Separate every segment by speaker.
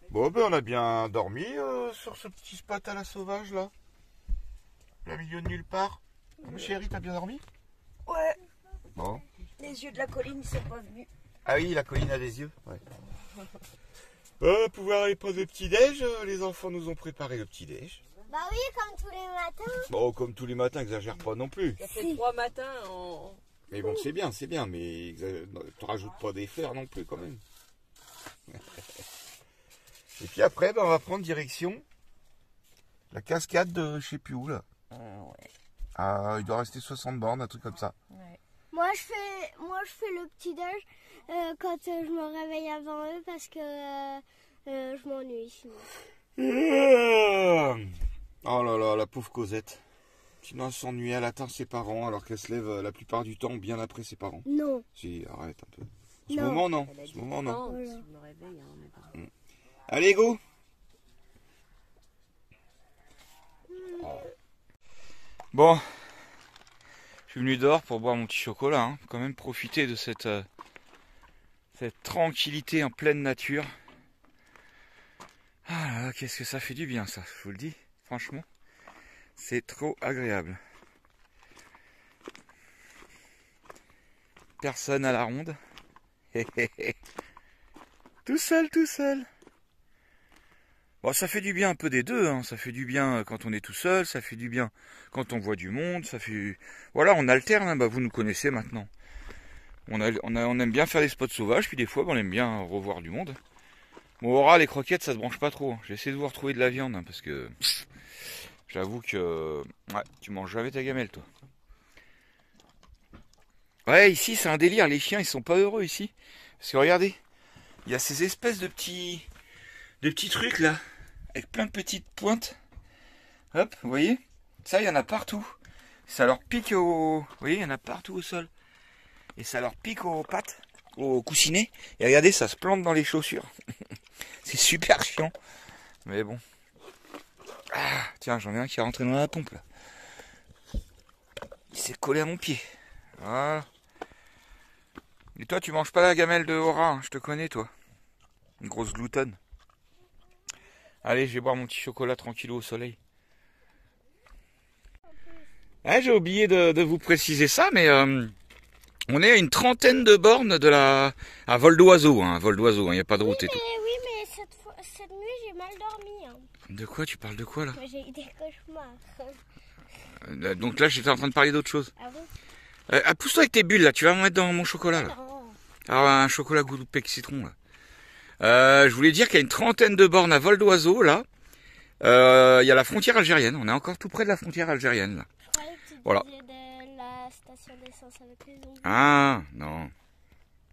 Speaker 1: Bon, ben on a bien dormi sur ce petit spot à la sauvage là. Au milieu de nulle part. Chérie, t'as bien dormi?
Speaker 2: Ouais.
Speaker 1: Bon.
Speaker 2: Les yeux de la colline, ils sont pas venus.
Speaker 1: Ah oui, la colline a des yeux. Ouais. On va pouvoir aller prendre le petit-déj. Les enfants nous ont préparé le petit-déj.
Speaker 3: Bah oui, comme tous les matins.
Speaker 1: Bon, comme tous les matins, exagère pas non plus.
Speaker 2: Ça fait 3 matins en...
Speaker 1: Mais bon, c'est bien, mais tu rajoutes pas des fers non plus quand même. Et puis après, ben, on va prendre direction la cascade de je sais plus où là.
Speaker 2: ouais.
Speaker 1: Ah, il doit rester 60 bornes, un truc comme ça.
Speaker 2: Ouais.
Speaker 3: Moi je fais le petit déj quand je me réveille avant eux parce que je m'ennuie sinon.
Speaker 1: Oh là là, la pauvre Cosette. Sinon, elle s'ennuie, elle attend ses parents alors qu'elle se lève la plupart du temps bien après ses parents.
Speaker 3: Non.
Speaker 1: Si, arrête un peu. En ce
Speaker 3: Non.
Speaker 1: moment, non.
Speaker 2: Elle a
Speaker 1: En ce moment,
Speaker 2: dit,
Speaker 1: non.
Speaker 2: voilà. Si je me réveille, hein, mais pas.
Speaker 1: Allez, go. Bon, je suis venu dehors pour boire mon petit chocolat, hein. Quand même profiter de cette tranquillité en pleine nature. Ah là là, qu'est-ce que ça fait du bien ça, je vous le dis, franchement, c'est trop agréable. Personne à la ronde. Tout seul, tout seul. Bon, ça fait du bien un peu des deux, hein. Ça fait du bien quand on est tout seul, ça fait du bien quand on voit du monde, ça fait... Voilà, on alterne, hein. Bah, vous nous connaissez maintenant. On aime bien faire des spots sauvages, puis des fois, on aime bien revoir du monde. Bon, Aura, les croquettes, ça se branche pas trop. J'essaie de vous retrouver de la viande, hein, parce que... J'avoue que... Ouais, tu manges jamais ta gamelle, toi. Ouais, ici, c'est un délire. Les chiens, ils sont pas heureux, ici. Parce que, regardez, il y a ces espèces de petits trucs, là. Avec plein de petites pointes. Hop, vous voyez? Ça, il y en a partout. Ça leur pique au... Vous voyez, il y en a partout au sol. Et ça leur pique aux pattes, aux coussinets. Et regardez, ça se plante dans les chaussures. C'est super chiant. Mais bon. Ah, tiens, j'en ai un qui est rentré dans la pompe, là. Il s'est collé à mon pied. Voilà. Et toi, tu manges pas la gamelle de Aura, hein, je te connais, toi. Une grosse gloutonne. Allez, je vais boire mon petit chocolat tranquillou au soleil. Ah, j'ai oublié de vous préciser ça, mais on est à une trentaine de bornes de la... à vol d'oiseau, hein, vol d'oiseau, il n'y a pas de route et tout.
Speaker 3: Oui, mais cette nuit j'ai mal dormi. Hein.
Speaker 1: De quoi? Tu parles de quoi, là?
Speaker 3: J'ai eu des cauchemars.
Speaker 1: Donc là, j'étais en train de parler d'autre chose.
Speaker 3: Ah bon?
Speaker 1: Pousse-toi avec tes bulles, là, tu vas me mettre dans mon chocolat, là.
Speaker 3: Non.
Speaker 1: Alors, un chocolat goût de pec citron, là. Je voulais dire qu'il y a une trentaine de bornes à vol d'oiseau, là. Il y a la frontière algérienne. On est encore tout près de la frontière algérienne, là.
Speaker 3: Je croyais que tu
Speaker 1: Voilà.
Speaker 3: disais de la station d'essence avec les ongles.
Speaker 1: Ah, non.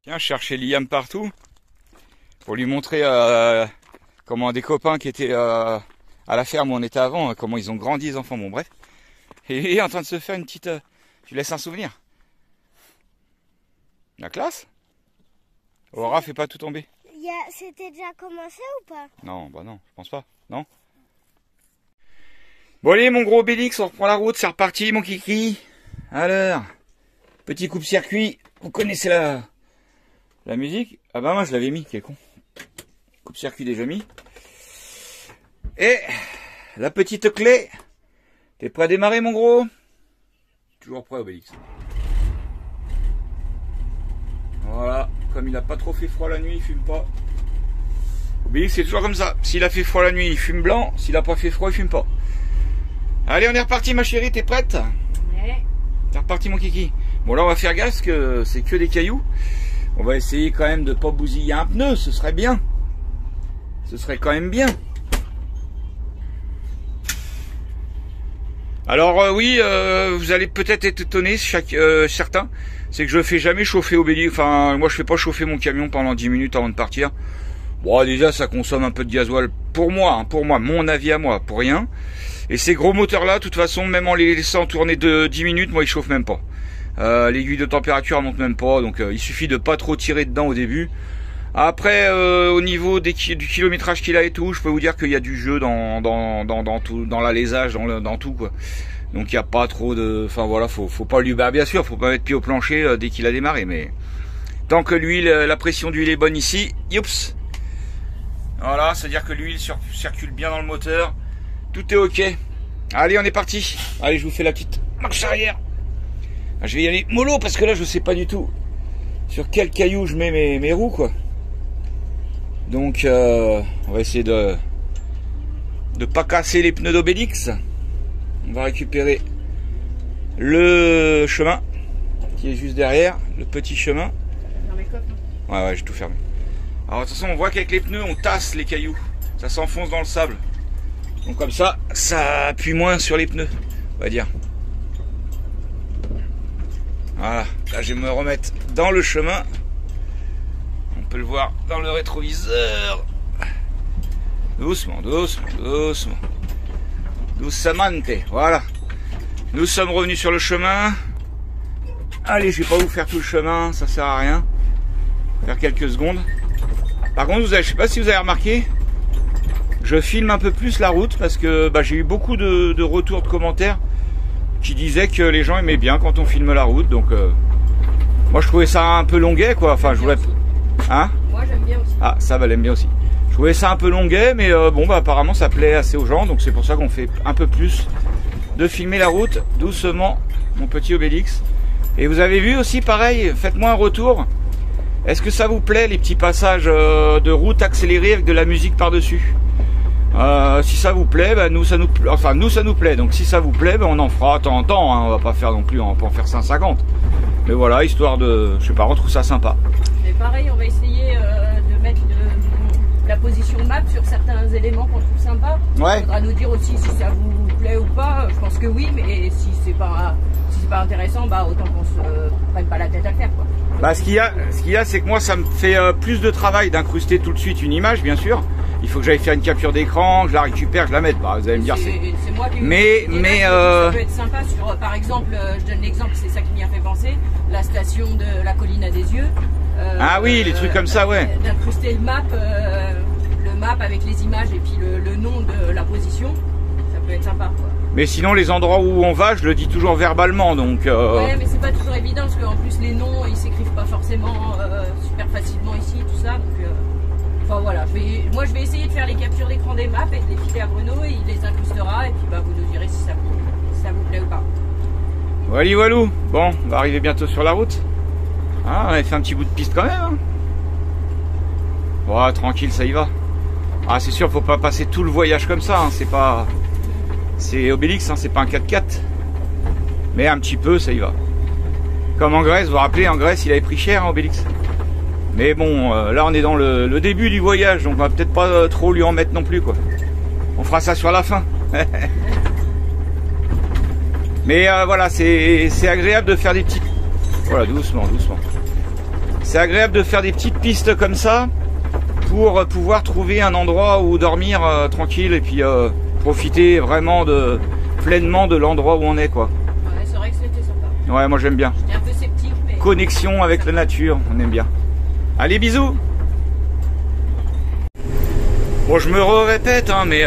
Speaker 1: Tiens, je cherchais Liam partout. Pour lui montrer comment des copains qui étaient à la ferme où on était avant, comment ils ont grandi, les enfants. Bon, bref. Et il est en train de se faire une petite... Tu laisses un souvenir. La classe? Aura, fais pas tout tomber.
Speaker 3: C'était déjà commencé ou pas?
Speaker 1: Non, bah non, je pense pas. Non? Bon allez, mon gros Obélix, on reprend la route, c'est reparti, mon kiki. Alors, petit coupe-circuit. Vous connaissez la musique? Ah bah moi, je l'avais mis, quel con. Coupe-circuit déjà mis. Et la petite clé. T'es prêt à démarrer, mon gros? Toujours prêt, Obélix. Voilà, comme il a pas trop fait froid la nuit, il fume pas. Obélix, c'est toujours comme ça. S'il a fait froid la nuit, il fume blanc. S'il a pas fait froid, il fume pas. Allez, on est reparti, ma chérie, t'es prête?
Speaker 2: Ouais.
Speaker 1: T'es reparti, mon kiki. Bon, là, on va faire gaffe parce que c'est que des cailloux. On va essayer quand même de pas bousiller un pneu, ce serait bien. Ce serait quand même bien. Alors oui, vous allez peut-être être étonnés, certains, c'est que je fais jamais chauffer Obélix. Enfin, moi je fais pas chauffer mon camion pendant 10 minutes avant de partir. Bon, déjà ça consomme un peu de gasoil pour moi, mon avis à moi, pour rien. Et ces gros moteurs là, de toute façon, même en les laissant tourner de 10 minutes, moi ils chauffent même pas. L'aiguille de température elle monte même pas, donc il suffit de pas trop tirer dedans au début. Après, au niveau du kilométrage qu'il a et tout, je peux vous dire qu'il y a du jeu dans tout, dans l'alésage, dans tout quoi. Donc il n'y a pas trop de, enfin voilà, faut pas lui, bah bien sûr, faut pas mettre pied au plancher dès qu'il a démarré, mais tant que l'huile, la pression d'huile est bonne ici, youps. Voilà, c'est-à-dire que l'huile circule bien dans le moteur. Tout est ok. Allez, on est parti. Allez, je vous fais la petite marche arrière. Je vais y aller mollo parce que là, je sais pas du tout sur quel caillou je mets mes roues, quoi. Donc, on va essayer de pas casser les pneus d'Obélix. On va récupérer le chemin qui est juste derrière, le petit chemin. Ouais, j'ai tout fermé. Alors de toute façon, on voit qu'avec les pneus, on tasse les cailloux. Ça s'enfonce dans le sable. Donc comme ça appuie moins sur les pneus, on va dire. Voilà, là je vais me remettre dans le chemin. On peut le voir dans le rétroviseur. Doucement, doucement, doucement. Doucement, voilà. Nous sommes revenus sur le chemin. Allez, je vais pas vous faire tout le chemin, ça sert à rien. Faire quelques secondes. Par contre, je sais pas si vous avez remarqué, je filme un peu plus la route parce que j'ai eu beaucoup de retours de commentaires qui disaient que les gens aimaient bien quand on filme la route. Donc, moi je trouvais ça un peu longuet, quoi. Enfin, je voulais. Hein?
Speaker 2: Moi j'aime bien aussi.
Speaker 1: Ah, ça va, elle aime bien aussi. Je trouvais ça un peu longuet, mais apparemment ça plaît assez aux gens, donc c'est pour ça qu'on fait un peu plus de filmer la route doucement, mon petit Obélix. Et vous avez vu aussi, pareil, faites-moi un retour. Est-ce que ça vous plaît, les petits passages de route accélérée avec de la musique par-dessus? Si ça vous plaît, nous ça nous plaît. Donc si ça vous plaît, on en fera de temps en temps. Hein. On va pas faire non plus, on va pas en faire 150. Mais voilà, histoire de, je sais pas, on trouve ça sympa.
Speaker 2: Mais pareil, on va essayer de mettre la position map sur certains éléments qu'on trouve sympa.
Speaker 1: Ouais.
Speaker 2: Il faudra nous dire aussi si ça vous plaît ou pas. Je pense que oui, mais si c'est pas intéressant, autant qu'on se prenne pas la tête à le faire, quoi.
Speaker 1: Ce qu'il y a, c'est que moi, ça me fait plus de travail d'incruster tout de suite une image, bien sûr. Il faut que j'aille faire une capture d'écran, que je la récupère, que je la mette. Vous allez me dire,
Speaker 2: c'est moi qui
Speaker 1: mais
Speaker 2: ça peut être sympa sur, par exemple, je donne l'exemple, c'est ça qui m'y a fait penser, la station de la colline à des yeux.
Speaker 1: Ah oui, les trucs comme ça, ouais.
Speaker 2: D'incruster le map avec les images et puis le nom de la position, ça peut être sympa, quoi.
Speaker 1: Mais sinon, les endroits où on va, je le dis toujours verbalement, donc.
Speaker 2: Ouais, mais c'est pas toujours évident parce qu'en plus les noms, ils s'écrivent pas forcément super facilement ici, tout ça. Donc, enfin voilà, je vais essayer de faire les captures d'écran des maps et de les filer à Bruno et il les incrustera et puis vous nous direz si ça vous plaît ou pas.
Speaker 1: Voilà, voilou. Bon, on va arriver bientôt sur la route. Ah, on a fait un petit bout de piste quand même. Hein. Bon, tranquille, ça y va. Ah, c'est sûr, faut pas passer tout le voyage comme ça. Hein. C'est Obélix, hein, c'est pas un 4x4. Mais un petit peu, ça y va. Comme en Grèce, vous vous rappelez, en Grèce, il avait pris cher, hein, Obélix. Mais bon, là, on est dans le début du voyage, donc on va peut-être pas trop lui en mettre non plus, quoi. On fera ça sur la fin. Mais voilà, c'est agréable de faire des petites... Voilà, doucement, doucement. C'est agréable de faire des petites pistes comme ça pour pouvoir trouver un endroit où dormir tranquille et puis profiter vraiment pleinement de l'endroit où on est, quoi.
Speaker 2: Ouais, c'est vrai que c'était sympa.
Speaker 1: Ouais, moi j'aime bien.
Speaker 2: J'étais un peu sceptique, mais...
Speaker 1: Connexion avec la nature, on aime bien. Allez, bisous. Bon, je me répète, hein, mais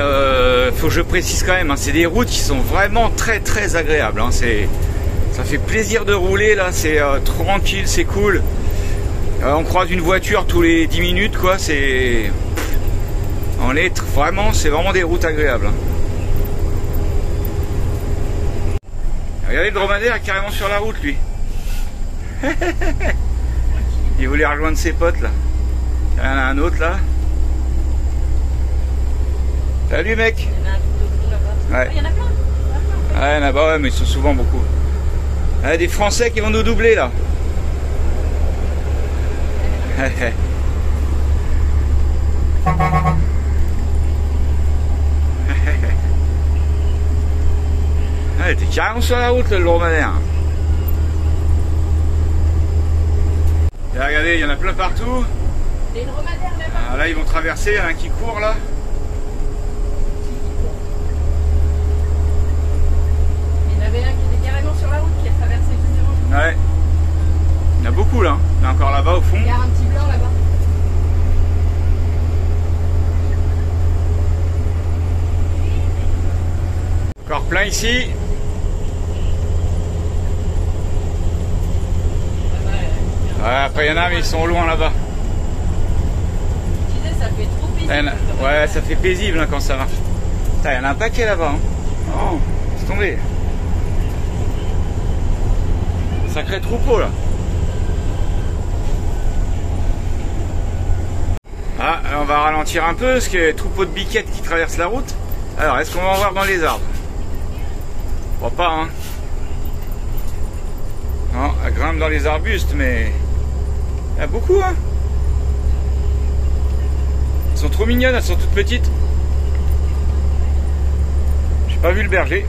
Speaker 1: faut que je précise quand même, hein, c'est des routes qui sont vraiment très très agréables. Hein, ça fait plaisir de rouler là, c'est tranquille, c'est cool. On croise une voiture tous les 10 minutes, quoi. C'est vraiment des routes agréables. Hein. Regardez, le dromadaire est carrément sur la route, lui. Il voulait rejoindre ses potes là. Il y en a un autre là. Salut mec.
Speaker 2: Il y en a un tout au fond là-bas.
Speaker 1: Ouais.
Speaker 2: Ah, il y en a plein.
Speaker 1: Ouais, il y en a, ouais, mais ils sont souvent beaucoup. Il y a des Français qui vont nous doubler là. Ah, t'es carrément sur la route le dromadaire. Et regardez, il y en a plein partout.
Speaker 2: Les dromadaires là-bas.
Speaker 1: Ah, là ils vont traverser, il y en a un qui court là.
Speaker 2: Il y en avait un qui était carrément sur la route qui a traversé justement.
Speaker 1: Ouais. Il y en a beaucoup là. Il y en a encore là-bas au fond.
Speaker 2: Il y a un petit blanc là-bas.
Speaker 1: Encore plein ici. Ouais, après il y en a mais ils sont au loin là-bas.
Speaker 2: Je disais, ça fait trop paisible.
Speaker 1: Ouais, ça fait paisible hein, quand ça marche. Il y en a un paquet là-bas. Hein. Oh, c'est tombé. Sacré troupeau là. Ah, on va ralentir un peu parce qu'il y a des troupeaux de biquettes qui traversent la route. Alors, est-ce qu'on va en voir dans les arbres? Je crois pas, hein. Non, elle grimpe dans les arbustes, mais il y en a beaucoup, hein. Elles sont trop mignonnes, elles sont toutes petites. J'ai pas vu le berger.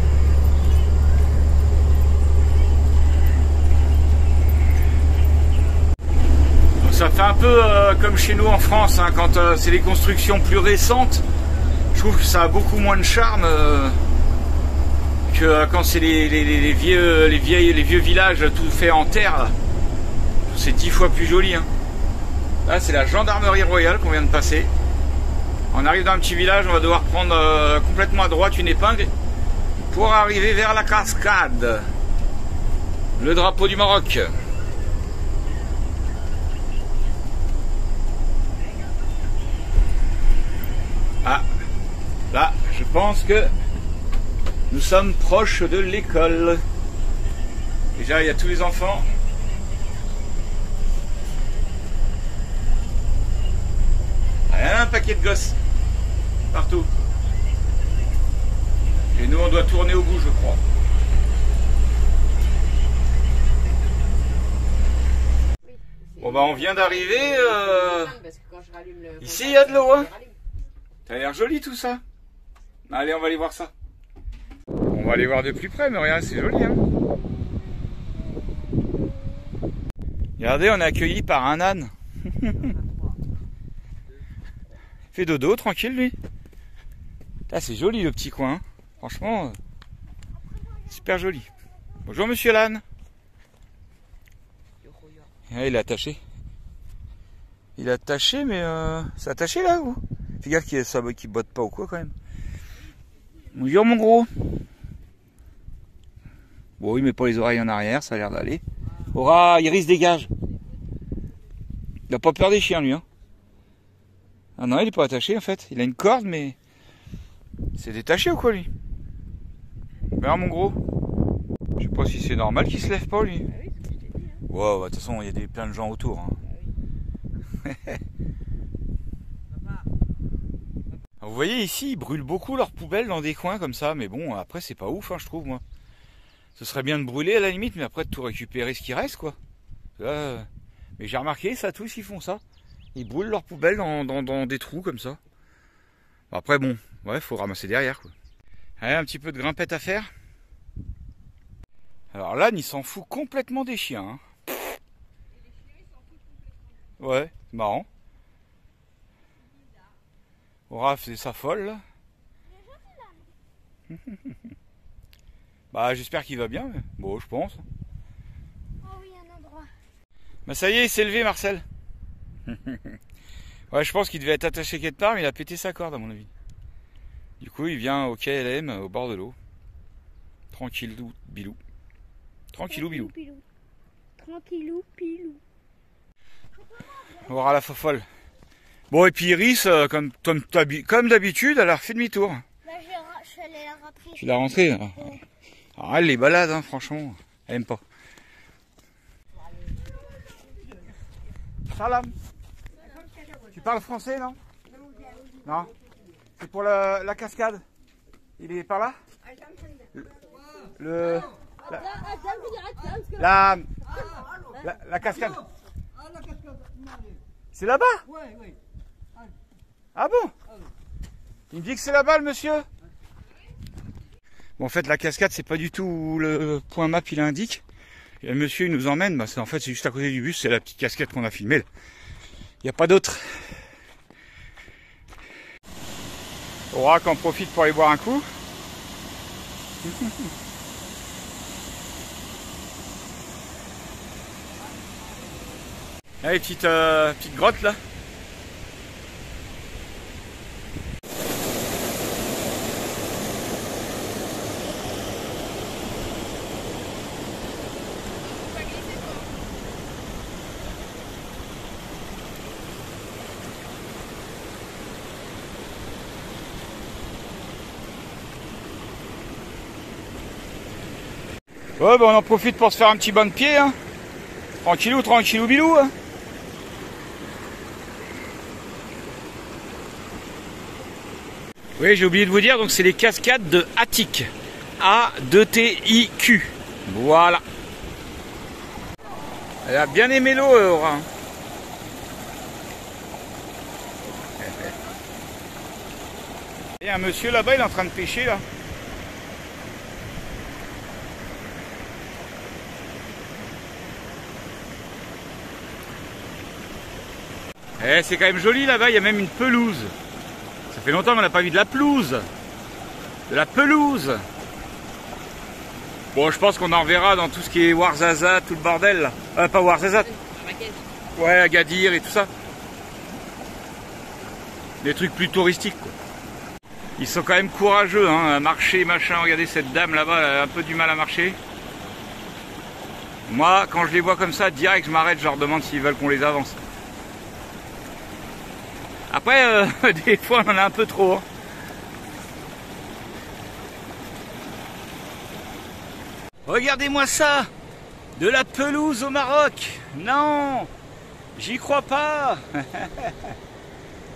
Speaker 1: Ça fait un peu comme chez nous en France, hein, quand c'est les constructions plus récentes. Je trouve que ça a beaucoup moins de charme que quand c'est les vieux villages tout fait en terre. C'est 10 fois plus joli. Hein. Là, c'est la gendarmerie royale qu'on vient de passer. On arrive dans un petit village, on va devoir prendre complètement à droite une épingle pour arriver vers la cascade. Le drapeau du Maroc. Ah, là, je pense que nous sommes proches de l'école. Déjà, il y a tous les enfants. Il y a un paquet de gosses partout. Et nous, on doit tourner au bout, je crois. Bon, bah, on vient d'arriver. Ici, il y a de l'eau, hein. Ça a l'air joli tout ça. Allez, on va aller voir ça. On va aller voir de plus près, mais regarde, c'est joli. Hein. Regardez, on est accueilli par un âne. Il fait dodo, tranquille lui. Ah, c'est joli le petit coin. Hein. Franchement, super joli. Bonjour monsieur l'âne. Ah, il est attaché. Il est attaché, mais c'est attaché là ou? Fais gaffe qu'il botte pas ou quoi quand même. Bonjour mon gros. Bon, il met pas les oreilles en arrière, ça a l'air d'aller. Aura, Iris dégage. Il a pas peur des chiens lui. Hein. Ah non, il est pas attaché en fait. Il a une corde mais c'est détaché ou quoi lui? Regarde mon gros. Je sais pas si c'est normal qu'il se lève pas lui. Wow, de toute façon il y a plein de gens autour. Hein. Vous voyez ici, ils brûlent beaucoup leurs poubelles dans des coins comme ça, mais bon, après c'est pas ouf, hein, je trouve moi. Ce serait bien de brûler à la limite, mais après de tout récupérer ce qui reste, quoi. Là, mais j'ai remarqué ça, tous ils font ça. Ils brûlent leurs poubelles dans des trous comme ça. Après bon, ouais, faut ramasser derrière, quoi. Allez, un petit peu de grimpette à faire. Alors l'âne, il s'en fout complètement des chiens. Hein. Ouais, c'est marrant. Aura fait sa folle là. Bah j'espère qu'il va bien. Mais... Bon, je pense.
Speaker 3: Oh oui, un endroit.
Speaker 1: Bah ça y est, il s'est levé Marcel. Ouais, je pense qu'il devait être attaché quelque part, mais il a pété sa corde à mon avis. Du coup, il vient au KLM, au bord de l'eau. Tranquillou, bilou. Tranquillou, bilou.
Speaker 3: Tranquillou, pilou.
Speaker 1: Aura la fofolle. Bon, et puis Iris, comme d'habitude, elle a refait demi-tour.
Speaker 3: Bah, je suis allée la rentrer.
Speaker 1: Tu l'as rentrée. Alors, elle les balade, hein, franchement. Elle aime pas. Salam. Tu parles français, non? Non. C'est pour la cascade. Il est par là? La cascade. C'est là-bas? Ah bon? Il me dit que c'est là-bas le monsieur? Bon, en fait la cascade c'est pas du tout où le point map il indique. Et le monsieur il nous emmène, bah, en fait c'est juste à côté du bus, c'est la petite cascade qu'on a filmée là. Il n'y a pas d'autre. Aura qu'en profite pour aller boire un coup. Allez, petite grotte là. Ouais, bah on en profite pour se faire un petit bain de pied, hein. Tranquillou, tranquillou, bilou, hein. Oui, j'ai oublié de vous dire, donc c'est les cascades de Atik. A-2-T-I-Q. Voilà. Elle a bien aimé l'eau, Aura. Il y a un monsieur là-bas, il est en train de pêcher, là. Eh, c'est quand même joli là-bas, il y a même une pelouse. Ça fait longtemps qu'on n'a pas vu de la pelouse. De la pelouse. Bon, je pense qu'on en verra dans tout ce qui est Ouarzazate, tout le bordel là. Pas Ouarzazate. Ouais, Agadir et tout ça. Des trucs plus touristiques, quoi. Ils sont quand même courageux, hein, à marcher, machin. Regardez cette dame là-bas, elle a un peu du mal à marcher. Moi, quand je les vois comme ça, direct, je m'arrête, je leur demande s'ils veulent qu'on les avance. Après, des fois, on en a un peu trop. Hein. Regardez-moi ça! De la pelouse au Maroc! Non! J'y crois pas!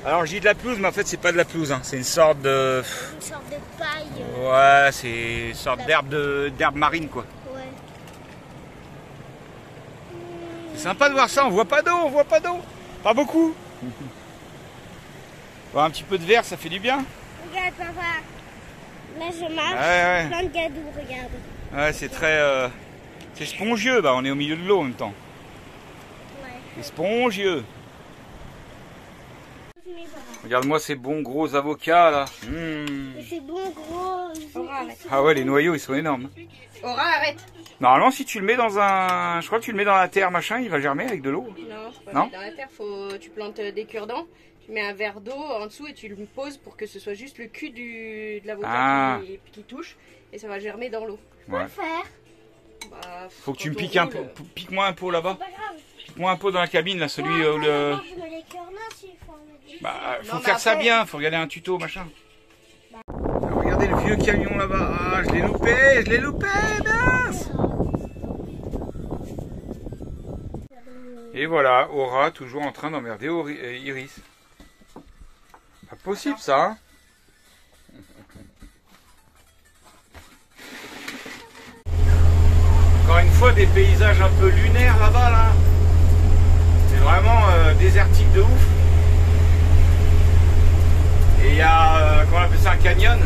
Speaker 1: Alors, je dis de la pelouse, mais en fait, c'est pas de la pelouse. Hein. C'est une sorte de...
Speaker 3: Une sorte de paille.
Speaker 1: Ouais, c'est une sorte d'herbe marine, quoi.
Speaker 3: Ouais.
Speaker 1: C'est sympa de voir ça, on voit pas d'eau, on voit pas d'eau. Pas beaucoup. Voir un petit peu de verre, ça fait du bien.
Speaker 3: Regarde, papa. Là, je marche.
Speaker 1: Ouais.
Speaker 3: Plein de gadous, regarde.
Speaker 1: Ouais, c'est très... c'est spongieux, bah on est au milieu de l'eau en même temps.
Speaker 3: Ouais.
Speaker 1: C'est spongieux. Regarde-moi ces bons gros avocats là.
Speaker 3: Et c'est bon, gros.
Speaker 1: Ah ouais, les noyaux ils sont énormes.
Speaker 2: Aura, arrête.
Speaker 1: Normalement, si tu le mets dans un... Je crois que tu le mets dans la terre, machin, il va germer avec de l'eau.
Speaker 2: Non, faut pas
Speaker 1: Non,
Speaker 2: mettre dans la terre, tu plantes des cure-dents, tu mets un verre d'eau en dessous et tu le poses pour que ce soit juste le cul de l'avocat qui touche et ça va germer dans l'eau.
Speaker 1: Ouais.
Speaker 3: Faire.
Speaker 2: Bah,
Speaker 1: Faut que tu me
Speaker 2: quand on
Speaker 1: piques un
Speaker 2: roule,
Speaker 1: pot. Pique-moi un pot là-bas.
Speaker 3: Pas grave.
Speaker 1: Pique-moi un pot dans la cabine là, celui
Speaker 3: Ouais,
Speaker 1: où le...
Speaker 3: je mets les cœurs là, s'il faut en mettre.
Speaker 1: Bah, faut
Speaker 2: Non,
Speaker 1: faire
Speaker 2: mais
Speaker 1: ça
Speaker 2: après-
Speaker 1: bien, faut regarder un tuto, machin. Regardez le vieux camion là-bas. Ah, je l'ai loupé, mince. Et voilà, Aura toujours en train d'emmerder Iris. Pas possible ça, hein. Encore une fois, des paysages un peu lunaires là-bas, là. C'est vraiment désertique de ouf. Et il y a, comment on appelle ça, un canyon.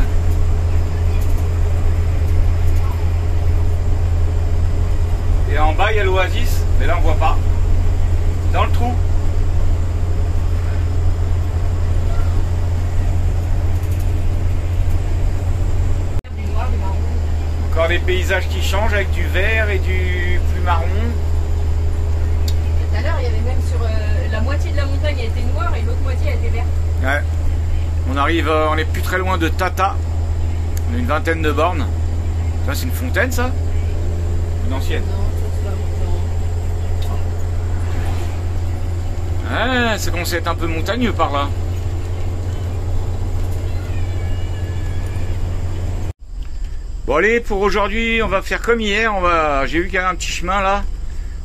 Speaker 1: Et en bas, il y a l'oasis, mais là, on voit pas. Dans le trou.
Speaker 2: du noir, du marron.
Speaker 1: Encore des paysages qui changent avec du vert et du plus marron.
Speaker 2: Tout à l'heure, il y avait même sur la moitié de la montagne a été noire et l'autre moitié a été verte.
Speaker 1: Ouais. On arrive, on est plus très loin de Tata. On a une vingtaine de bornes. Ça, c'est une fontaine, ça? Une ancienne. Ah, ça commence à être un peu montagneux par là. Bon allez, pour aujourd'hui, on va faire comme hier. J'ai vu qu'il y avait un petit chemin là.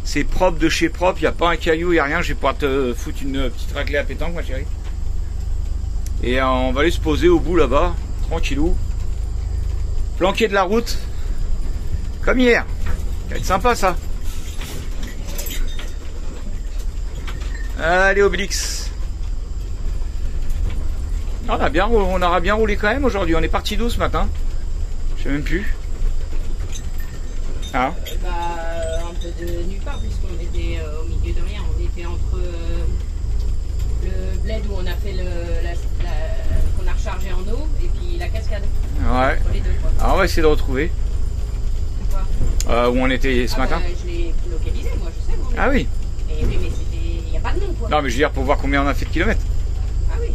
Speaker 1: C'est propre de chez propre. Il n'y a pas un caillou, il n'y a rien. Je vais pouvoir te foutre une petite raclée à pétanque, ma chérie. Et on va aller se poser au bout là-bas, tranquillou. Planqué de la route. Comme hier. Ça va être sympa ça. Allez Obélix. On aura bien roulé quand même aujourd'hui. On est parti d'où ce matin? Je sais même plus. Ah.
Speaker 2: Un peu de nulle part puisqu'on était au milieu de rien. On était entre le bled où on a fait qu'on a rechargé en eau et puis la cascade.
Speaker 1: Ouais.
Speaker 2: Entre les deux, quoi.
Speaker 1: Alors on va essayer de retrouver
Speaker 2: Quoi.
Speaker 1: où on était ce matin.
Speaker 2: Je l'ai localisé, moi je sais.
Speaker 1: Ah oui.
Speaker 2: Mais il n'y a pas de nom quoi.
Speaker 1: Non mais je veux dire pour voir combien on a fait de kilomètres.
Speaker 2: Ah oui.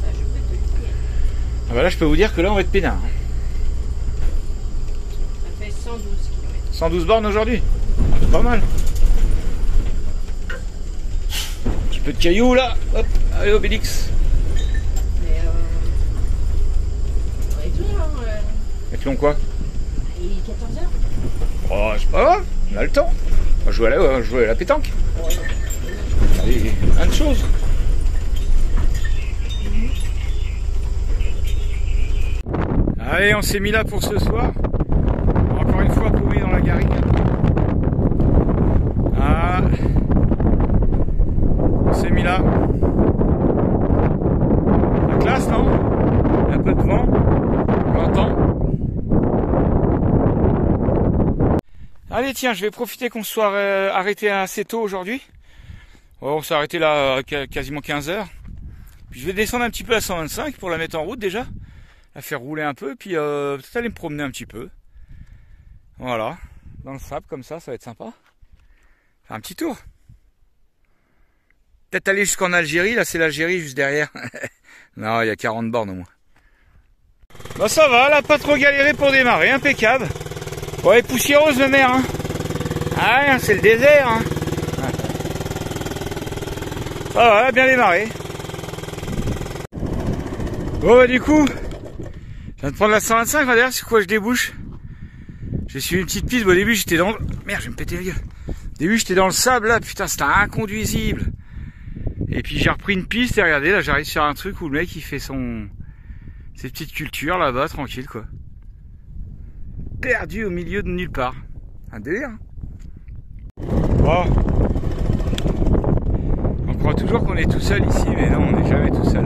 Speaker 2: Ça je peux te le dire.
Speaker 1: Ah bah là je peux vous dire que là on va être peinard.
Speaker 2: Ça fait 112 km.
Speaker 1: 112 bornes aujourd'hui. C'est pas mal. Un petit peu de cailloux là. Hop. Allez Obélix.
Speaker 2: Mais et tout, hein,
Speaker 1: Appelons quoi?
Speaker 2: Il est 14h.
Speaker 1: Oh, c'est pas grave, on a le temps. On va jouer à la pétanque. Allez, plein de choses. Allez, on s'est mis là pour ce soir. Encore une fois paumé dans la garrigue. Ah, on s'est mis là. La classe, non? Il y a un peu de vent, on l'entend. Allez, tiens, je vais profiter qu'on soit arrêté assez tôt aujourd'hui. On s'est arrêté là quasiment 15 heures. Puis je vais descendre un petit peu à 125 pour la mettre en route déjà. La faire rouler un peu, puis peut-être aller me promener un petit peu. Voilà, dans le sable comme ça va être sympa. Faire un petit tour. Peut-être aller jusqu'en Algérie, là c'est l'Algérie juste derrière. Non, il y a 40 bornes au moins. Bah ça va, là pas trop galéré pour démarrer, impeccable. Ouais, poussiéreuse le mer, hein. Ah, c'est le désert, hein. Ça va, là, bien démarré. Bon bah du coup, je viens de prendre la 125, là, derrière, c'est quoi je débouche. J'ai suivi une petite piste, bon, au début j'étais dans... Merde, je vais me péter la gueule. Au début j'étais dans le sable là, putain c'était inconduisible. Et puis j'ai repris une piste et regardez, là j'arrive sur un truc où le mec il fait ses petites cultures là-bas, tranquille quoi. Perdu au milieu de nulle part. Un délire. Bon. On croit toujours qu'on est tout seul ici, mais non, on n'est jamais tout seul.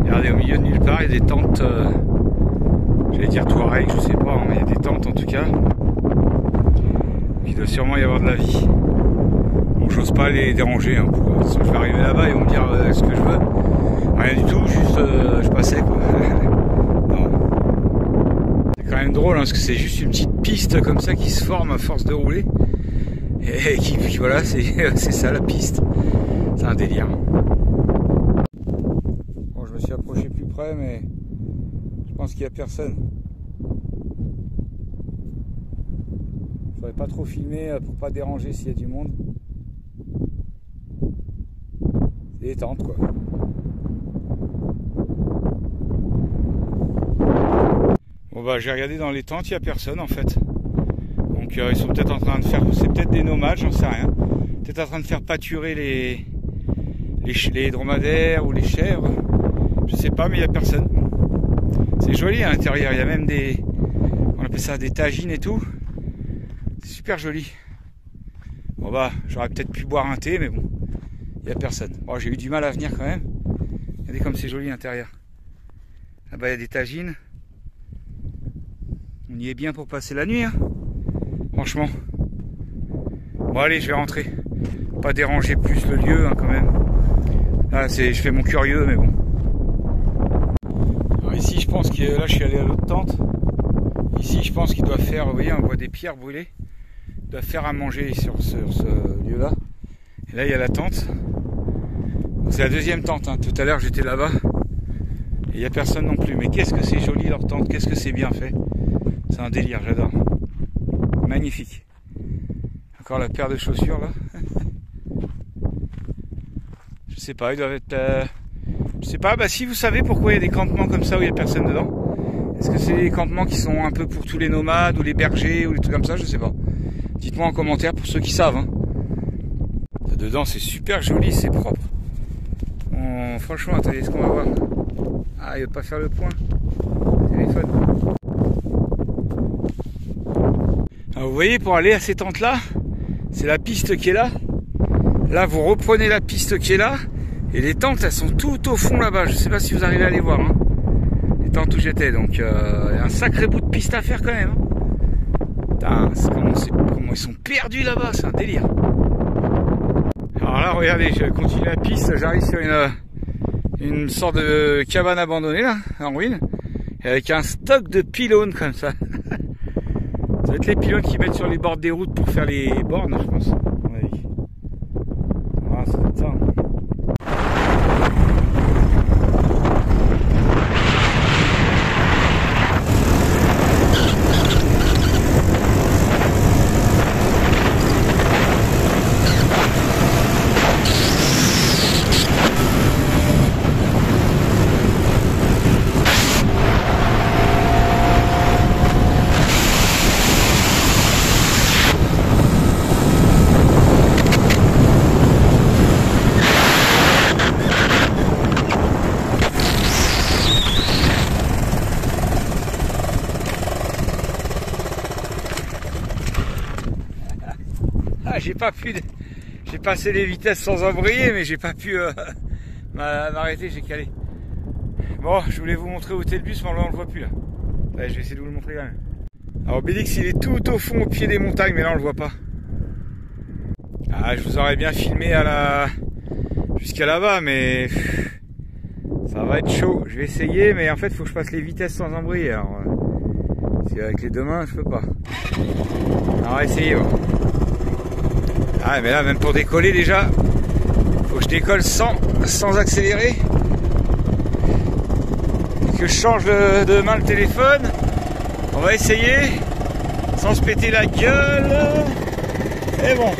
Speaker 1: Regardez, au milieu de nulle part, il y a des tentes... J'allais dire Touareg, je sais pas, mais il y a des tentes en tout cas. Il doit sûrement y avoir de la vie. Bon, j'ose pas les déranger, hein, de toute façon, je vais arriver là-bas, ils vont me dire ce que je veux. Rien du tout, juste je passais quoi. Non. C'est quand même drôle, hein, parce que c'est juste une petite piste comme ça qui se forme à force de rouler. Et qui voilà, c'est ça la piste. C'est un délire. Bon, je me suis approché plus près, mais je pense qu'il n'y a personne. Je ne pas trop filmer pour pas déranger s'il y a du monde. C'est des tentes quoi. Bon bah j'ai regardé dans les tentes, il n'y a personne en fait. Donc ils sont peut-être en train de faire, c'est peut-être des nomades, j'en sais rien. Peut-être en train de faire pâturer les dromadaires ou les chèvres. Je sais pas, mais il n'y a personne. C'est joli à l'intérieur, il y a même des, on appelle ça des tagines et tout. C'est super joli. Bon bah j'aurais peut-être pu boire un thé, mais bon, il n'y a personne. Bon, j'ai eu du mal à venir quand même. Regardez comme c'est joli à l'intérieur. Là-bas il y a des tagines. On y est bien pour passer la nuit, hein. Franchement. Bon allez, je vais rentrer. Pas déranger plus le lieu, hein, quand même. Là, je fais mon curieux, mais bon. Alors ici, je pense que là, je suis allé à l'autre tente. Ici, je pense qu'il doit faire, vous voyez, on voit des pierres brûlées. Il doit faire à manger sur ce lieu-là. Et là, il y a la tente. C'est la deuxième tente, hein. Tout à l'heure, j'étais là-bas. Et il n'y a personne non plus. Mais qu'est-ce que c'est joli leur tente, qu'est-ce que c'est bien fait. C'est un délire, j'adore. Magnifique. Encore la paire de chaussures là. Je sais pas, ils doivent être... Je sais pas, bah si vous savez pourquoi il y a des campements comme ça où il n'y a personne dedans. Est-ce que c'est des campements qui sont un peu pour tous les nomades ou les bergers ou les trucs comme ça, je sais pas. Dites-moi en commentaire pour ceux qui savent. Hein. Dedans c'est super joli, c'est propre. Bon, franchement, attendez, ce qu'on va voir. Ah, il veut pas faire le point. Téléphone. Alors, vous voyez, pour aller à ces tentes là, c'est la piste qui est là. Là, vous reprenez la piste qui est là. Et les tentes, elles sont tout au fond là-bas. Je sais pas si vous arrivez à les voir. Hein. Les tentes où j'étais. Donc, il y a un sacré bout de piste à faire quand même. Hein. Putain, comment ils sont perdus là-bas. C'est un délire. Alors là, regardez, je continue la piste. J'arrive sur une sorte de cabane abandonnée là, en ruine. Et avec un stock de pylônes comme ça. Ça va être les pylônes qui mettent sur les bords des routes pour faire les bornes, je pense. Ah, ça doit être ça. pas pu... J'ai passé les vitesses sans embrayer, mais j'ai pas pu m'arrêter, j'ai calé. Bon, je voulais vous montrer où était le bus, mais là on le voit plus là. Ouais, je vais essayer de vous le montrer quand même. Alors Bélix il est tout au fond au pied des montagnes, mais là on le voit pas. Ah, je vous aurais bien filmé jusqu'à là-bas, mais ça va être chaud. Je vais essayer, mais en fait faut que je passe les vitesses sans embrayer. Alors, si avec les deux mains je peux pas. On va essayer. Ouais. Ah mais là même pour décoller déjà, faut que je décolle sans accélérer. Que je change de main le téléphone. On va essayer sans se péter la gueule. Et bon,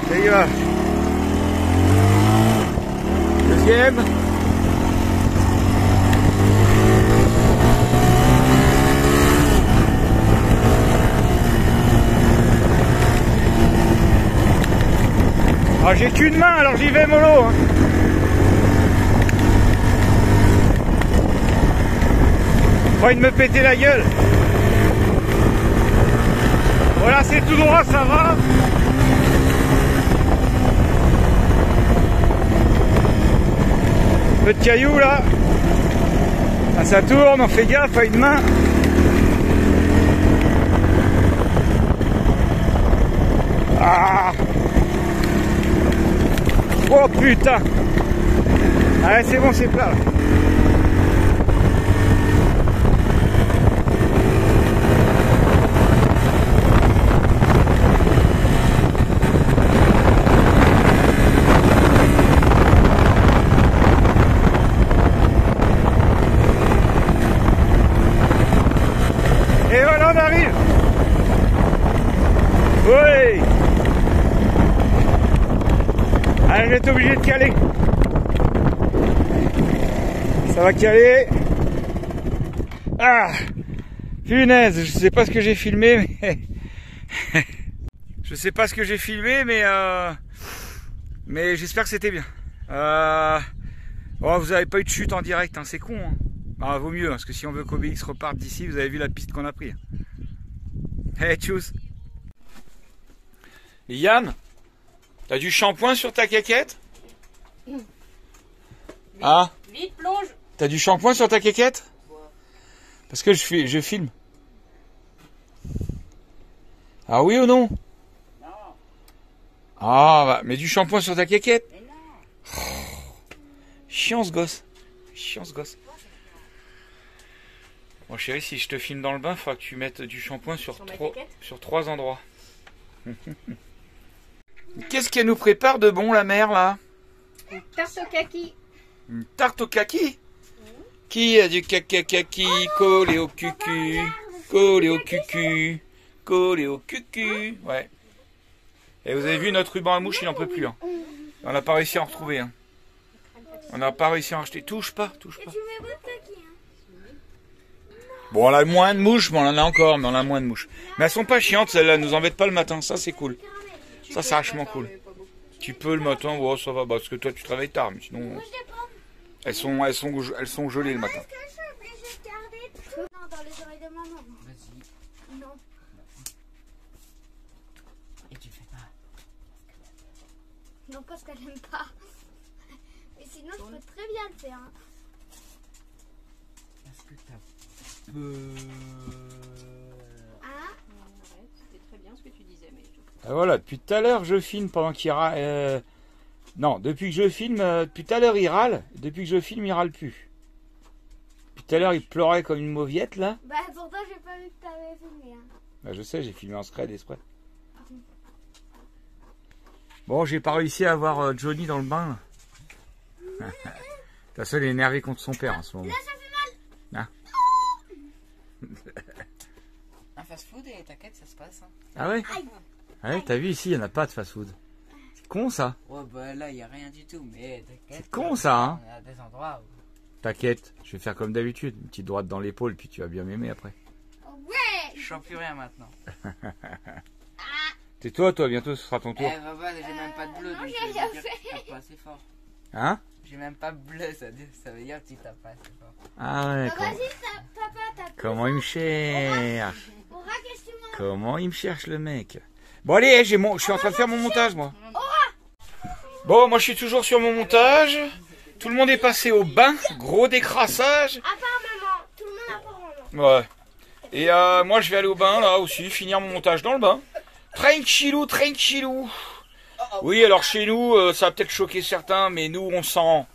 Speaker 1: ça y va. Deuxième. Ah, j'ai qu'une main, alors j'y vais mollo. Hein. Pas de me péter la gueule. Voilà, c'est tout droit, ça va. Peu de cailloux là. Ah, ça tourne, on fait gaffe à une main. Ah. Oh putain. Allez, c'est bon, c'est plat là. Et voilà, on arrive. Oui. Allez, je vais être obligé de caler. Ça va caler. Ah, punaise, je sais pas ce que j'ai filmé, mais je sais pas ce que j'ai filmé, mais j'espère que c'était bien. Oh, vous avez pas eu de chute en direct, hein, c'est con. Hein. Ah, vaut mieux, parce que si on veut qu'OBX reparte d'ici, vous avez vu la piste qu'on a pris. Hey, tchuss. Yann, t'as du shampoing sur ta caquette? Ah,
Speaker 2: Vite, plonge.
Speaker 1: t'as du shampoing sur ta caquette? Parce que je filme. Ah oui ou non?
Speaker 2: Non.
Speaker 1: Ah, bah, mets du shampoing sur ta caquette.
Speaker 2: Mais non.
Speaker 1: Oh, chiant ce gosse. Chiant ce gosse. Bon chérie, si je te filme dans le bain, il faudra que tu mettes du shampoing sur trois endroits. Qu'est-ce qu'elle nous prépare de bon la mère là?
Speaker 2: Une tarte au kaki.
Speaker 1: Une tarte au kaki? Qui a du kaki collé au cucu? Collé au cucu? Collé au cucu? Ouais. Et vous avez vu notre ruban à mouche, il n'en peut plus. Hein. On n'a pas réussi à en retrouver. Hein. On n'a pas réussi à en acheter. Touche pas, touche pas. Bon, on a moins de mouches, mais on en a encore, mais on a moins de mouches. Mais elles sont pas chiantes, celles-là, nous embêtent pas le matin, ça c'est cool. Ça c'est vachement cool. Tu peux le matin, bon, ça va, parce que toi tu travailles tard, mais sinon elles sont gelées le matin.
Speaker 3: Non, dans les oreilles de maman.
Speaker 2: Vas-y.
Speaker 3: Non.
Speaker 2: Et tu fais pas.
Speaker 3: Non, parce qu'elle aime pas. Mais sinon, je peux très bien le faire. Hein.
Speaker 2: Parce que t'as
Speaker 3: Hein?
Speaker 2: Non, arrête, c'était très bien ce que tu disais, mais
Speaker 1: Et voilà, depuis tout à l'heure je filme pendant qu'il râle. Non, depuis que je filme, depuis tout à l'heure il râle, depuis que je filme il râle plus. Depuis tout à l'heure il pleurait comme une mauviette là.
Speaker 3: Bah, pourtant, j'ai pas vu que t'avais filmé. Hein.
Speaker 1: Bah, je sais, j'ai filmé en scred exprès. Bon, j'ai pas réussi à avoir Johnny dans le bain. Ta seule est énervée contre son père en ce moment.
Speaker 3: Là, ça fait mal.
Speaker 2: un fast-food et t'inquiète, ça se passe. Hein.
Speaker 1: Ah ouais? Ah ouais, t'as vu ici, il n'y en a pas de fast-food. C'est con ça.
Speaker 2: Ouais, bah là, il n'y a rien du tout, mais t'inquiète.
Speaker 1: C'est con ça, hein?
Speaker 2: Il y a des endroits où...
Speaker 1: T'inquiète, je vais faire comme d'habitude. Une petite droite dans l'épaule, puis tu vas bien m'aimer après.
Speaker 3: Ouais.
Speaker 2: Je sens plus rien maintenant.
Speaker 1: Tais-toi, toi, bientôt ce sera ton tour.
Speaker 2: Eh, papa, j'ai même pas de bleu,
Speaker 3: non,
Speaker 2: donc
Speaker 3: j'ai
Speaker 2: ça veut
Speaker 3: rien
Speaker 2: dire
Speaker 3: fait.
Speaker 2: que tu tapes pas assez fort.
Speaker 1: Hein?
Speaker 2: J'ai même pas bleu, ça veut dire que tu tapes pas assez fort.
Speaker 1: Ah ouais,
Speaker 3: Bah, vas-y, papa, t'as
Speaker 1: comment il me cherche?
Speaker 3: Aura, qu'est-ce que tu manges?
Speaker 1: Comment il me cherche le mec? Bon allez, je suis en train de faire mon montage moi. Bon, moi je suis toujours sur mon montage. Tout le monde est passé au bain, gros décrassage.
Speaker 3: À part maman, tout le monde à part maman.
Speaker 1: Ouais. Et moi je vais aller au bain là aussi, finir mon montage dans le bain. Tranquillou, tranquillou. Oui, alors chez nous, ça va peut-être choquer certains, mais nous on sent...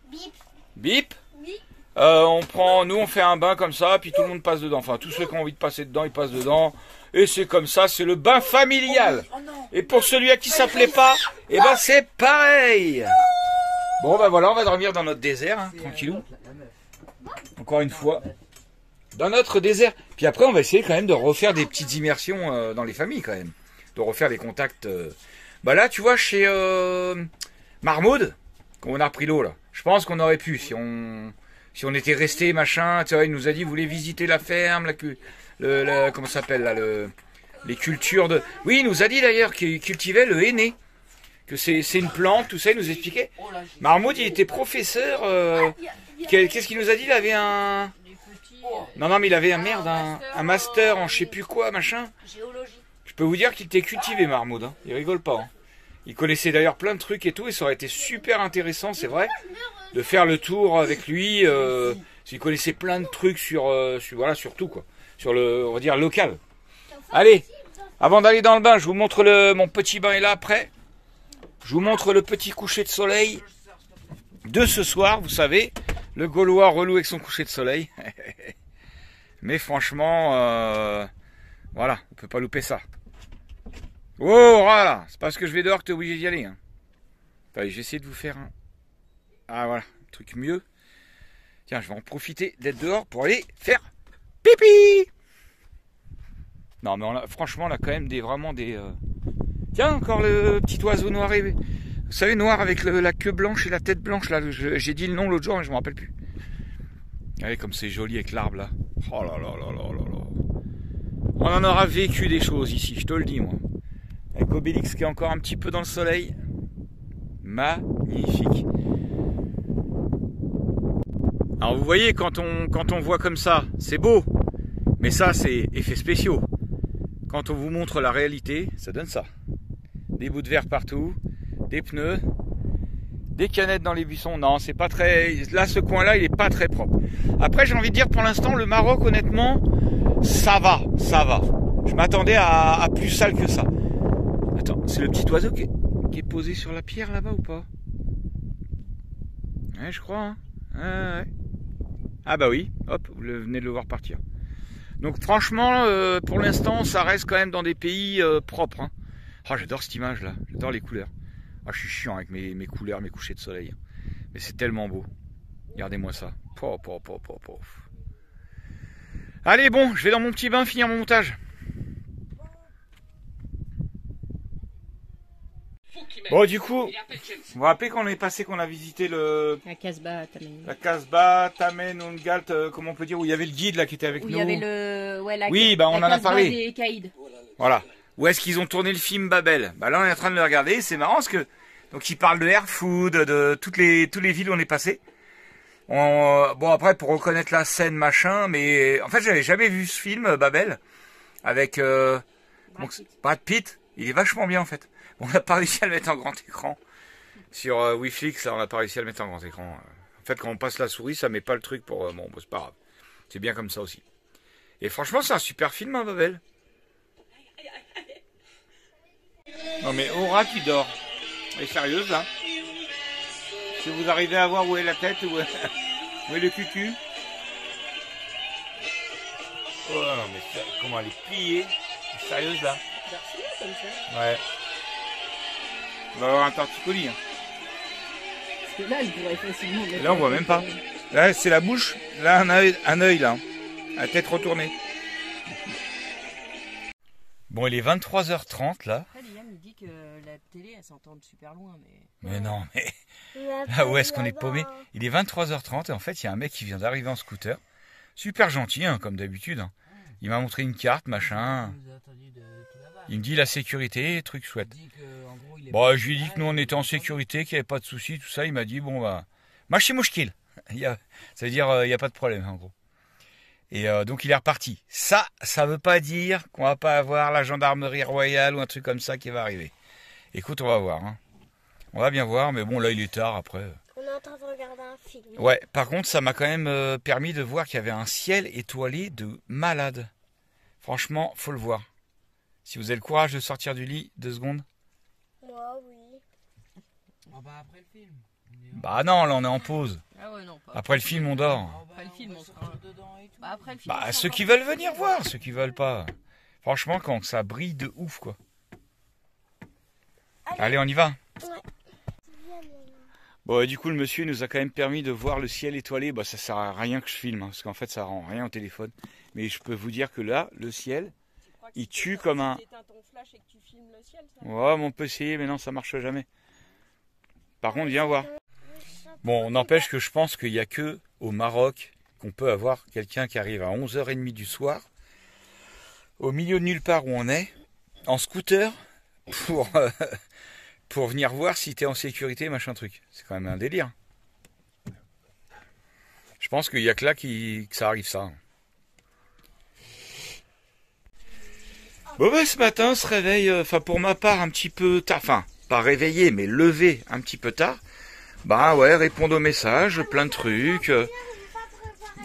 Speaker 3: Bip.
Speaker 1: Bip.
Speaker 3: Bip.
Speaker 1: On fait un bain comme ça, puis tout le monde passe dedans. Enfin, tous ceux qui ont envie de passer dedans, ils passent dedans. Et c'est comme ça, c'est le bain familial. Et pour celui à qui ça plaît pas, eh ben c'est pareil. Bon ben voilà, on va dormir dans notre désert, hein, tranquillou. Encore une fois, dans notre désert. Puis après, on va essayer quand même de refaire des petites immersions dans les familles quand même. De refaire des contacts. Bah là, tu vois, chez Marmaud, on a repris l'eau là. Je pense qu'on aurait pu si on était resté machin. Tu vois, il nous a dit, vous voulez visiter la ferme, comment ça s'appelle là, les cultures de. Oui, il nous a dit d'ailleurs qu'il cultivait le henné, que c'est une plante, tout ça. Il nous expliquait. Marmaud, il était professeur. Qu'est-ce qu'il nous a dit? Il avait un. Non, mais il avait un master en je sais plus quoi, machin.
Speaker 2: Géologie.
Speaker 1: Je peux vous dire qu'il était cultivé, Marmaud. Hein. Il rigole pas. Hein. Il connaissait d'ailleurs plein de trucs et tout, et ça aurait été super intéressant, c'est vrai, de faire le tour avec lui. Il connaissait plein de trucs sur tout quoi, sur le, on va dire, local. Allez, avant d'aller dans le bain, je vous montre mon petit bain est là après. Je vous montre le petit coucher de soleil de ce soir, vous savez, le Gaulois relou avec son coucher de soleil. Mais franchement, voilà, on peut pas louper ça. Oh, voilà, c'est parce que je vais dehors que tu es obligé d'y aller. Hein. Allez, je vais essayer de vous faire un... Ah, voilà, un truc mieux. Tiens, je vais en profiter d'être dehors pour aller faire pipi. Non, mais franchement, on a quand même vraiment des... Tiens, encore le petit oiseau noir. Vous savez, noir avec la queue blanche et la tête blanche. Là, j'ai dit le nom l'autre jour, mais je ne me rappelle plus. Regardez comme c'est joli avec l'arbre, là. Oh là là là là là là. On en aura vécu des choses ici, je te le dis, moi. Avec Obélix qui est encore un petit peu dans le soleil. Magnifique. Alors vous voyez, quand on voit comme ça, c'est beau. Mais ça, c'est effets spéciaux. Quand on vous montre la réalité, ça donne ça. Des bouts de verre partout, des pneus, des canettes dans les buissons. Non, c'est pas très... Là, ce coin-là, il est pas très propre. Après, j'ai envie de dire, pour l'instant, le Maroc, honnêtement, ça va, ça va. Je m'attendais à plus sale que ça. Attends, c'est le petit oiseau qui est posé sur la pierre là-bas ou pas? Ouais, je crois. Hein. Ouais. Ah bah oui, hop, vous venez de le voir partir. Donc franchement, pour l'instant, ça reste quand même dans des pays propres. Hein. Oh, j'adore cette image là, j'adore les couleurs. Oh, je suis chiant avec mes couleurs, mes couchers de soleil. Mais c'est tellement beau. Regardez-moi ça. Pof, pof, pof, pof, pof. Allez, bon, je vais dans mon petit bain finir mon montage. Bon, du coup, vous vous rappelez qu'on est passé, qu'on a visité
Speaker 2: La Casbah, Tamen.
Speaker 1: La Casbah, Tamen, Ungalt, comment on peut dire, où il y avait le guide là qui était avec nous.
Speaker 2: Il y avait le... Ouais,
Speaker 1: oui, bah on en a parlé.
Speaker 2: Des Caïds.
Speaker 1: Voilà. Où est-ce qu'ils ont tourné le film Babel? Bah là, on est en train de le regarder, c'est marrant parce que... Donc, ils parlent de Air Food, de toutes les villes où on est passé. Bon, après, pour reconnaître la scène, machin, mais... En fait, j'avais jamais vu ce film, Babel, avec Brad Pitt. Il est vachement bien, en fait. On n'a pas réussi à le mettre en grand écran. Sur Wiflix, là, on n'a pas réussi à le mettre en grand écran. En fait, quand on passe la souris, ça met pas le truc pour... bon, c'est pas grave. C'est bien comme ça aussi. Et franchement, c'est un super film, hein, Babel. Non, mais Aura qui dort. Elle est sérieuse, là. Si vous arrivez à voir où est la tête, où est le cucu. Oh non, mais comment elle est pliée. Elle est sérieuse, là. Ouais. On va avoir un torticolis. Hein.
Speaker 2: Parce que là, il pourrait facilement...
Speaker 1: Et là, on voit même pas. Là, c'est la bouche. Là, un œil, là. La tête retournée. Bon, il est 23h30, là.
Speaker 2: Après, Liam, il dit que la télé, elle s'entend de super loin, mais...
Speaker 1: Mais non, mais... Là, où est-ce qu'on est paumé? Il est 23h30 et en fait, il y a un mec qui vient d'arriver en scooter. Super gentil, hein, comme d'habitude. Hein. Il m'a montré une carte, machin. Il me dit la sécurité, truc chouette. Bon, je lui ai dit que nous, on était en sécurité, qu'il n'y avait pas de soucis, tout ça. Il m'a dit, bon, bah... Machi mouchkil. Ça veut dire, il n'y a pas de problème, en gros. Et donc il est reparti. Ça veut pas dire qu'on va pas avoir la gendarmerie royale ou un truc comme ça qui va arriver. Écoute, on va voir. Hein. On va bien voir, mais bon, là il est tard après.
Speaker 3: On est en train de regarder un film.
Speaker 1: Ouais, par contre, ça m'a quand même permis de voir qu'il y avait un ciel étoilé de malade. Franchement, faut le voir. Si vous avez le courage de sortir du lit, 2 secondes.
Speaker 3: Moi, oui.
Speaker 4: Ah bah après le film.
Speaker 1: Bah non, là on est en pause.
Speaker 2: Ah ouais, non, pas.
Speaker 1: Après le film, on dort.
Speaker 2: Après le film, on sera
Speaker 4: dedans et tout.
Speaker 2: Bah, après le film.
Speaker 1: Bah
Speaker 2: on
Speaker 1: ceux
Speaker 2: sera
Speaker 1: qui
Speaker 2: pas-
Speaker 1: veulent venir voir, ceux qui veulent pas. Franchement, quand ça brille de ouf, quoi. Allez, on y va. Bon, et du coup, le monsieur nous a quand même permis de voir le ciel étoilé. Bah, ça sert à rien que je filme, hein, parce qu'en fait, ça rend rien au téléphone. Mais je peux vous dire que là, le ciel,
Speaker 2: Tu crois que
Speaker 1: il
Speaker 2: si
Speaker 1: tue
Speaker 2: tu-
Speaker 1: comme
Speaker 2: si
Speaker 1: un...
Speaker 2: t'éteins ton flash et que tu filmes le ciel, ça
Speaker 1: Ouais, mais on peut essayer, mais non, ça marche jamais. Par contre, viens voir. Bon, n'empêche que je pense qu'il n'y a que au Maroc qu'on peut avoir quelqu'un qui arrive à 11h30 du soir, au milieu de nulle part où on est, en scooter, pour venir voir si t'es en sécurité, machin truc. C'est quand même un délire. Je pense qu'il n'y a que là que ça arrive ça. Bon ben ce matin on se réveille, enfin pour ma part un petit peu tard, enfin pas réveillé mais levé un petit peu tard. Bah ouais, répondre aux messages, plein de trucs,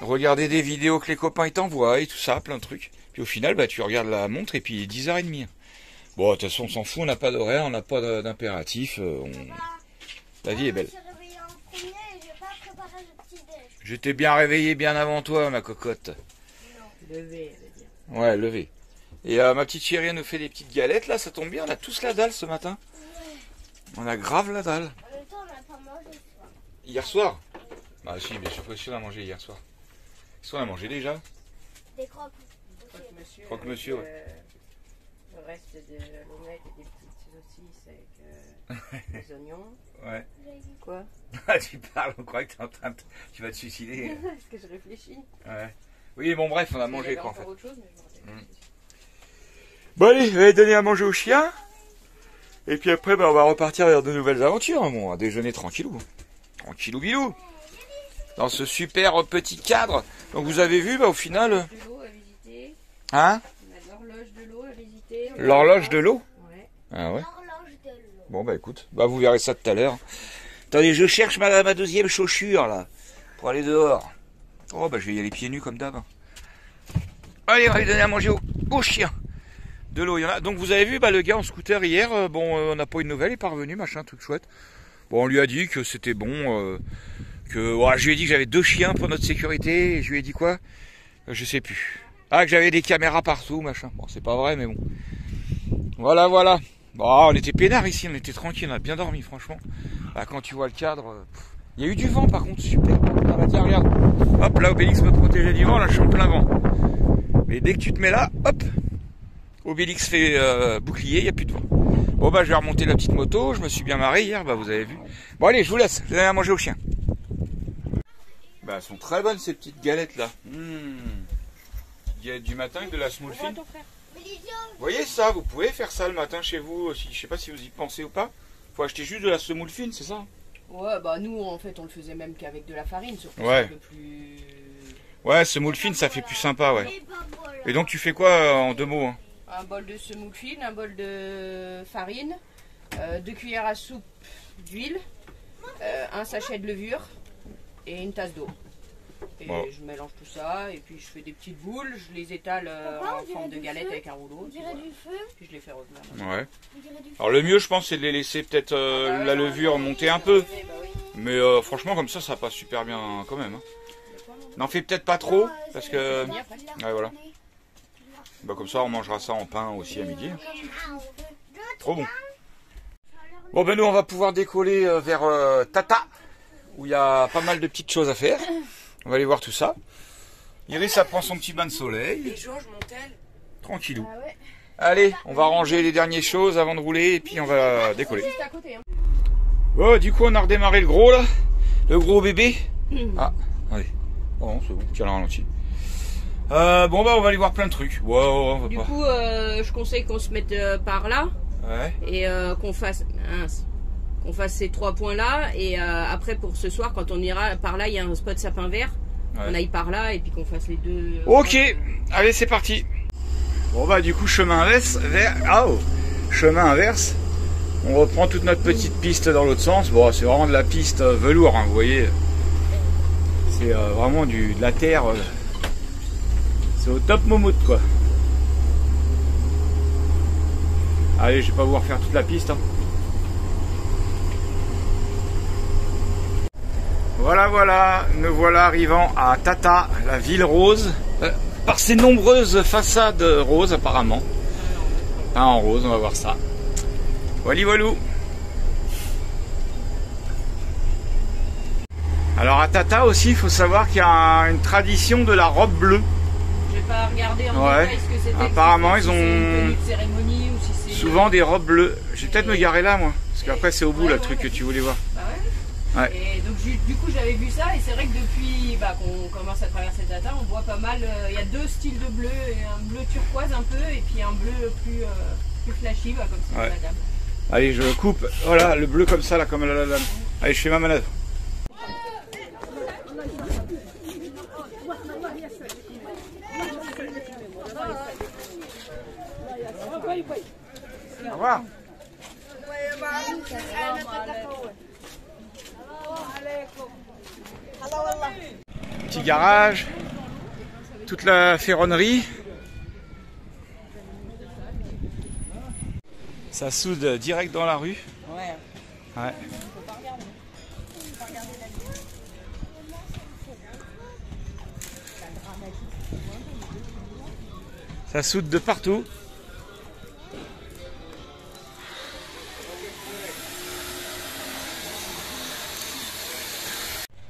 Speaker 1: regarder des vidéos que les copains ils t'envoient et tout ça, plein de trucs. Puis au final bah tu regardes la montre et puis il est 10h30. Bon de toute façon on s'en fout, on n'a pas d'horaire, on n'a pas d'impératif, la vie est belle.
Speaker 3: Je me suis réveillée en premier et j'ai pas préparé le petit déj.
Speaker 1: J'étais bien réveillé bien avant toi ma cocotte.
Speaker 2: Levé, elle veut dire.
Speaker 1: Ouais, levé. Et ma petite chérie elle nous fait des petites galettes là, ça tombe bien, on a tous la dalle ce matin. On a grave la dalle.
Speaker 3: En même temps, on n'a pas mangé ce soir.
Speaker 1: Hier soir? Bah si, bien sûr qu'on a mangé hier soir. Qu'est-ce qu'on a mangé déjà?
Speaker 3: Des croques.
Speaker 2: Croque-monsieur.
Speaker 1: Croque-monsieur,
Speaker 2: avec,
Speaker 1: ouais.
Speaker 2: Le reste de l'omelette et des petites saucisses avec des oignons.
Speaker 1: Ouais.
Speaker 2: Quoi?
Speaker 1: Ah, tu parles, on croit que t'es en train de... Tu vas te suicider.
Speaker 2: Est-ce que je réfléchis?
Speaker 1: Ouais. Oui, bon bref, on a
Speaker 2: Il y
Speaker 1: mangé
Speaker 2: avait
Speaker 1: quoi en fait.
Speaker 2: encore autre chose, mais je me rappelle plus.
Speaker 1: Bon allez, je vais donner à manger au chien. Et puis après, bah, on va repartir vers de nouvelles aventures. Bon, on va déjeuner tranquillou. Tranquillou bilou. Dans ce super petit cadre. Donc vous avez vu, bah au final...
Speaker 2: De l'eau à visiter.
Speaker 1: Hein?
Speaker 2: On a l'horloge de l'eau à visiter.
Speaker 1: L'horloge de l'eau?
Speaker 2: Ouais.
Speaker 1: Ah ouais.
Speaker 3: L'horloge de l'eau.
Speaker 1: Bon bah écoute, bah vous verrez ça tout à l'heure. Attendez, je cherche ma deuxième chaussure là, pour aller dehors. Oh bah je vais y aller pieds nus comme d'hab. Allez, on va lui donner à manger au chien. De l'eau, il y en a. Donc vous avez vu, bah le gars en scooter hier, bon on n'a pas eu de nouvelles, il est pas revenu, machin, truc chouette. Bon on lui a dit que c'était bon, que voilà, je lui ai dit que j'avais 2 chiens pour notre sécurité, et je lui ai dit quoi? Je sais plus. Ah que j'avais des caméras partout, machin. Bon c'est pas vrai mais bon. Voilà, voilà. Bon, on était peinards ici, on était tranquille, on a bien dormi franchement. Là, quand tu vois le cadre, il y a eu du vent par contre, super. Ah bah tiens, regarde. Hop, là Obélix me protégeait du vent, là je suis en plein vent. Mais dès que tu te mets là, hop, Obélix fait bouclier, il n'y a plus de vent. Bon bah je vais remonter la petite moto, je me suis bien marré hier, bah vous avez vu. Bon allez, je vous laisse, je vais aller à manger au chien. Bah elles sont très bonnes ces petites galettes là. Galette du matin avec de la semoule fine. Vous voyez ça, vous pouvez faire ça le matin chez vous, si, je sais pas si vous y pensez ou pas. Faut acheter juste de la semoule fine, c'est ça?
Speaker 2: Ouais, bah nous en fait on le faisait même qu'avec de la farine, surtout
Speaker 1: Ouais.
Speaker 2: c'est un peu plus...
Speaker 1: Ouais, semoule fine, ça fait plus sympa, ouais.
Speaker 3: Et bah voilà.
Speaker 1: Et donc tu fais quoi en 2 mots hein?
Speaker 2: Un bol de semoule fine, un bol de farine, 2 cuillères à soupe d'huile, un sachet de levure et une tasse d'eau. Et
Speaker 1: Bon.
Speaker 2: je mélange tout ça et puis je fais des petites boules, je les étale
Speaker 3: Papa, on
Speaker 2: en
Speaker 3: dirait
Speaker 2: forme de
Speaker 3: du
Speaker 2: galette
Speaker 3: feu.
Speaker 2: avec un rouleau.
Speaker 3: On
Speaker 2: Puis,
Speaker 3: dirait
Speaker 2: voilà.
Speaker 3: du feu.
Speaker 2: Puis je les fais revenir.
Speaker 1: Ouais.
Speaker 3: On dirait du feu.
Speaker 1: Alors le mieux, je pense, c'est de les laisser peut-être la levure monter un peu.
Speaker 2: Eh bah oui.
Speaker 1: Mais franchement, comme ça passe super bien quand même. Hein. N'en fais peut-être pas trop, parce que... Ouais, voilà. Bah comme ça, on mangera ça en pain aussi à midi. Trop bon. Bon ben nous, on va pouvoir décoller vers Tata, où il y a pas mal de petites choses à faire. On va aller voir tout ça. Iris, ça prend son petit bain de soleil.
Speaker 2: Et Georges monte-elle?
Speaker 1: Tranquillou.
Speaker 2: Ah ouais.
Speaker 1: Allez, on va ranger les dernières choses avant de rouler et puis on va décoller.
Speaker 2: Juste à côté. Hein.
Speaker 1: Oh, du coup, on a redémarré le gros là. Le gros bébé. Ah, allez. Oh, c'est bon, tiens, le ralenti. Bon, bah, on va aller voir plein de trucs. Ouais, on va
Speaker 2: Du
Speaker 1: pas.
Speaker 2: coup, je conseille qu'on se mette par là
Speaker 1: Ouais.
Speaker 2: et qu'on fasse ces 3 points là. Et après, pour ce soir, quand on ira par là, il y a un spot sapin vert. on aille par là et puis qu'on fasse les deux.
Speaker 1: Ok, allez c'est parti. Bon bah du coup chemin inverse, chemin inverse. On reprend toute notre petite piste dans l'autre sens. Bon c'est vraiment de la piste velours, hein, vous voyez. C'est vraiment de la terre. C'est au top moumoute quoi. Allez, je vais pas vous refaire toute la piste. Hein. Voilà, nous voilà arrivant à Tata, la ville rose, par ses nombreuses façades roses apparemment. Peint en rose, on va voir ça. Voilou. Alors à Tata aussi, il faut savoir qu'il y a une tradition de la robe bleue.
Speaker 2: J'ai pas regardé en détail ce que c'était.
Speaker 1: Apparemment, ils ont
Speaker 2: une cérémonie ou si c'est
Speaker 1: souvent des robes bleues. Je vais peut-être me garer là, moi, parce qu'après c'est au bout, le truc que tu voulais voir.
Speaker 2: Bah ouais. Et donc du coup j'avais vu ça et c'est vrai que depuis qu'on commence à traverser Tata, on voit pas mal. Il y a deux styles de bleu, un bleu turquoise un peu et puis un bleu plus flashy, comme ça. La dame.
Speaker 1: Allez, je coupe. Voilà, le bleu comme ça, là, comme la dame. Allez, je fais ma manœuvre. Au revoir. Petit garage, toute la ferronnerie. Ça soude direct dans la rue. Ouais. Ça soude de partout.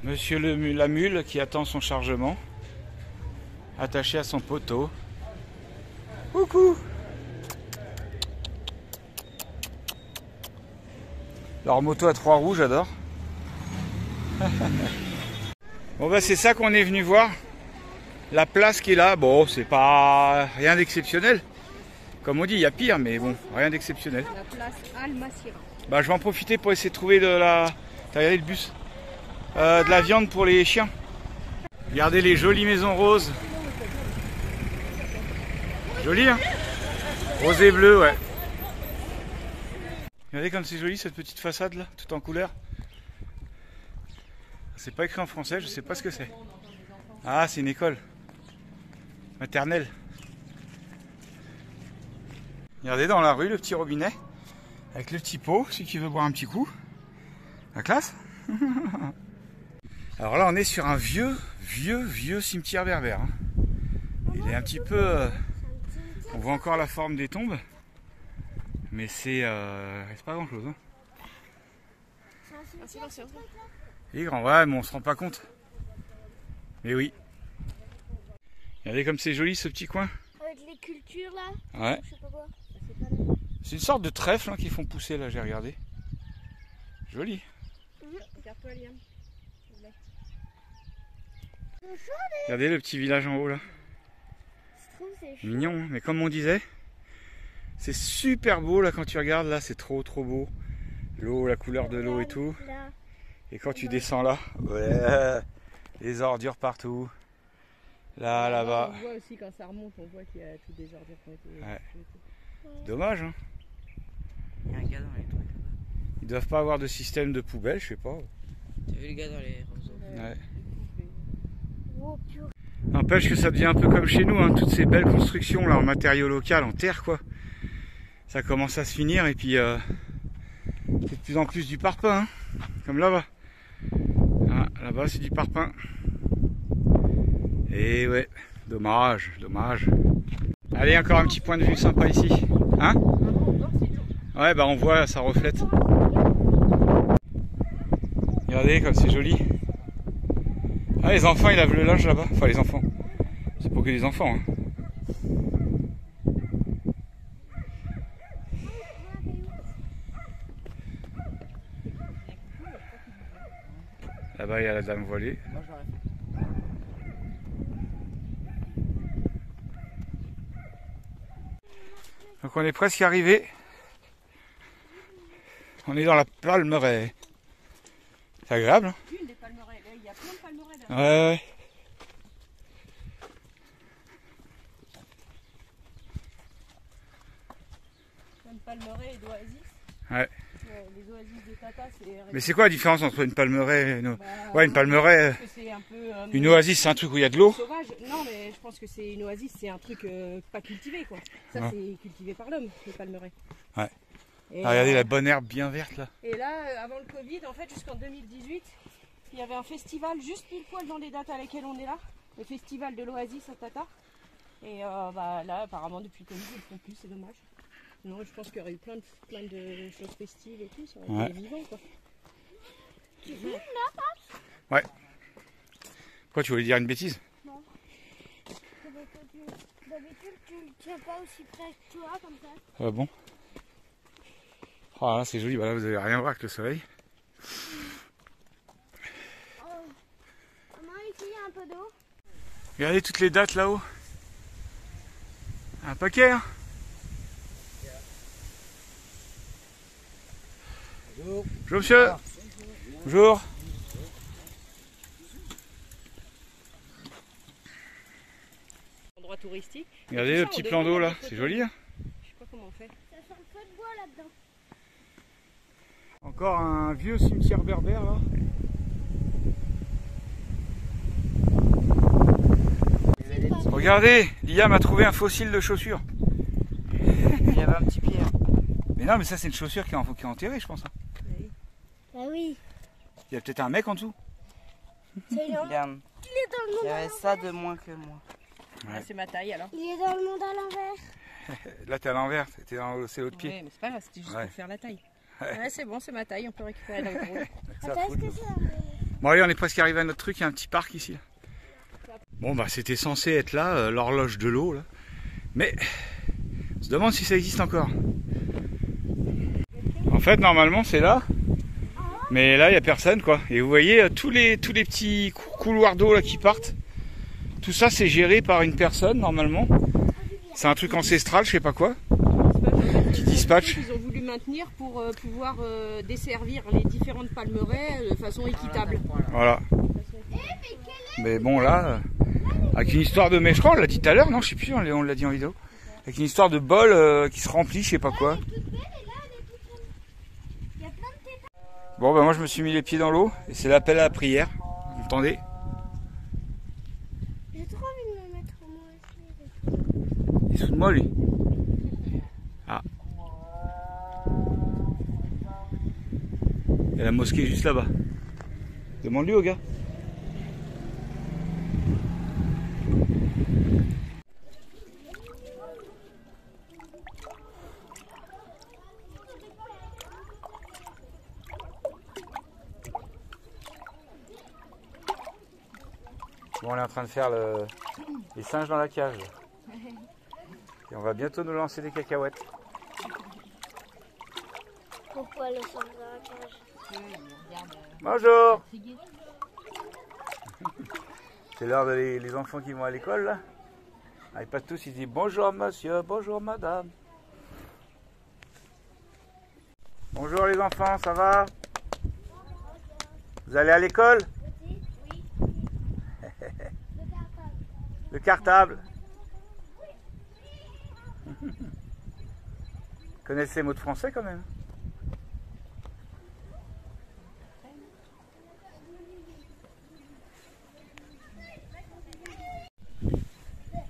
Speaker 1: Monsieur la mule qui attend son chargement, attaché à son poteau. Coucou. Leur moto à 3 roues, j'adore. Bon bah c'est ça qu'on est venu voir. La place qui est là, bon c'est pas rien d'exceptionnel. Comme on dit, il y a pire, mais bon, rien d'exceptionnel.
Speaker 2: La place Al-Masira.
Speaker 1: Bah je vais en profiter pour essayer de trouver t'as regardé le bus, de la viande pour les chiens. Regardez les jolies maisons roses. Joli hein. Rose et bleu, ouais. Regardez comme c'est joli cette petite façade là, tout en couleur. C'est pas écrit en français, je sais pas ce que c'est. Ah, c'est une école maternelle. Regardez dans la rue le petit robinet avec le petit pot, celui qui veut boire un petit coup. La classe. Alors là on est sur un vieux cimetière berbère. Hein. Il est un petit peu... on voit encore la forme des tombes. Mais c'est pas grand chose. Hein. Il est grand, ouais, mais on se rend pas compte. Mais oui. Regardez comme c'est joli ce petit coin.
Speaker 3: Avec les cultures là.
Speaker 1: Ouais.
Speaker 3: Je sais pas quoi.
Speaker 1: C'est une sorte de trèfle hein, qu'ils font pousser là, j'ai regardé. Joli.
Speaker 2: Regarde-toi, Liam.
Speaker 1: Regardez le petit village en haut là. Mignon, hein. Mais comme on disait, c'est super beau là quand tu regardes là, c'est trop beau. L'eau, la couleur de l'eau et tout. Et quand tu descends là, ouais, les ordures partout. Là, là-bas.
Speaker 2: On voit aussi quand ça remonte, on voit qu'il y a toutes des ordures qui ont été...
Speaker 1: Ouais. Dommage hein.
Speaker 4: Il y a un gars dans les trucs là-bas.
Speaker 1: Ils doivent pas avoir de système de poubelle, je sais pas.
Speaker 4: T'as vu le gars dans les roseaux?
Speaker 1: Ouais.
Speaker 3: Oh,
Speaker 1: N'empêche que ça devient un peu comme chez nous, hein, toutes ces belles constructions là en matériaux local, en terre quoi. Ça commence à se finir et puis c'est de plus en plus du parpaing, hein, comme là-bas. Ah, là-bas c'est du parpaing. Et ouais, dommage. Allez, encore un petit point de vue sympa ici. Hein? Ouais, bah on voit, ça reflète. Regardez comme c'est joli. Ah, les enfants ils lavent le linge là-bas. Enfin les enfants. C'est pour que les enfants. Hein. Là-bas il y a la dame voilée. Donc on est presque arrivé. On est dans la palmeraie. C'est agréable. Hein?
Speaker 2: Une des palmeraies, il y a plein de palmeraies là.
Speaker 1: Ouais.
Speaker 2: palmeraies et d'oasis.
Speaker 1: Ouais.
Speaker 2: Les oasis de Tata, c'est...
Speaker 1: Mais c'est quoi la différence entre une palmeraie et une...
Speaker 2: Bah,
Speaker 1: Ouais, une palmeraie...
Speaker 2: c'est un peu,
Speaker 1: Une oasis, c'est un truc où il y a de l'eau.
Speaker 2: sauvage. Non, mais je pense que c'est une oasis, c'est un truc pas cultivé, quoi. Ça,
Speaker 1: Ouais.
Speaker 2: c'est cultivé par l'homme, les palmeraies.
Speaker 1: Ouais.
Speaker 2: Et,
Speaker 1: Ah, regardez la bonne herbe bien verte là.
Speaker 2: et là, avant le Covid, en fait, jusqu'en 2018, il y avait un festival juste pile poil dans les dates à laquelle on est là. Le festival de l'oasis à Tata. Et bah, là, apparemment, depuis le Covid, ils ne font plus, c'est dommage. Non, je pense qu'il y aurait eu plein de choses festives et tout, ça aurait été vivant, quoi.
Speaker 3: Tu filmes là, Paps?
Speaker 1: Ouais. Pourquoi tu voulais dire une bêtise?
Speaker 3: Non. D'habitude, tu ne tiens pas aussi près que toi, comme ça.
Speaker 1: Ah bon? Ah là c'est joli, voilà, vous allez rien voir avec le soleil.
Speaker 3: Oh. Maman, ici, il y a un peu d'eau.
Speaker 1: Regardez toutes les dates là-haut. Un paquet hein.
Speaker 5: Bonjour.
Speaker 1: Bonjour monsieur. Bonjour.
Speaker 2: Endroit touristique.
Speaker 1: Regardez
Speaker 2: Et
Speaker 1: le
Speaker 2: tout ça,
Speaker 1: petit
Speaker 2: on
Speaker 1: plan
Speaker 2: devrait
Speaker 1: d'eau là,
Speaker 2: mettre des
Speaker 1: c'est
Speaker 2: photos.
Speaker 1: joli hein.
Speaker 2: Je sais pas comment on fait.
Speaker 3: Ça sent le feu de bois là-dedans.
Speaker 1: Encore un vieux cimetière berbère là. Regardez, Liam a trouvé un fossile de chaussure.
Speaker 4: Il y avait un petit pied.
Speaker 1: Mais non mais ça c'est une chaussure qui est enterrée je pense. Hein.
Speaker 3: Ah oui.
Speaker 1: Il y a peut-être un mec en dessous.
Speaker 3: C'est énorme.
Speaker 4: Regarde,
Speaker 3: Il est dans le
Speaker 4: il y
Speaker 3: monde à
Speaker 4: avait
Speaker 3: l'envers.
Speaker 4: ça de moins que moi.
Speaker 1: Ouais.
Speaker 2: Ah, c'est ma taille alors.
Speaker 3: Il est dans le monde à l'envers.
Speaker 1: Là t'es à l'envers, t'es dans c'est l'autre pied.
Speaker 2: Oui, mais c'est pas grave, c'était juste
Speaker 1: Ouais.
Speaker 2: pour faire la taille. Ouais, c'est bon, c'est ma taille, on peut récupérer la gros.
Speaker 1: Ça
Speaker 3: Attends,
Speaker 1: fout,
Speaker 3: est-ce que c'est
Speaker 1: Bon allez, on est presque arrivé à notre truc, il y a un petit parc ici. Bon bah c'était censé être là, l'horloge de l'eau là. Mais on se demande si ça existe encore. En fait normalement c'est là. Mais là il n'y a personne quoi. Et vous voyez tous les petits couloirs d'eau là qui partent. Tout ça c'est géré par une personne normalement. C'est un truc ancestral, je sais pas quoi. Qui dispatch.
Speaker 2: Ils ont voulu maintenir pour pouvoir desservir les différentes palmeraies de façon équitable.
Speaker 1: Voilà. Mais bon là, avec une histoire de... Mais je crois on l'a dit tout à l'heure, non je sais plus, on l'a dit en vidéo. Avec une histoire de bol qui se remplit, je sais pas quoi. Bon bah moi je me suis mis les pieds dans l'eau et c'est l'appel à la prière. Vous entendez?
Speaker 3: J'ai trop envie de me mettre moi aussi.
Speaker 1: Il est sous de moi lui. Ah. Il y a la mosquée juste là-bas. Demande-lui au gars. Bon, on est en train de faire les singes dans la cage. Et on va bientôt nous lancer des cacahuètes.
Speaker 3: Pourquoi le sang dans la cage?
Speaker 1: Bonjour. C'est l'heure de les enfants qui vont à l'école là. Ah, ils passent tous, ils disent bonjour monsieur, bonjour madame. Bonjour les enfants, ça va? Vous allez à l'école? Le cartable. Connaissez les mots de français quand même.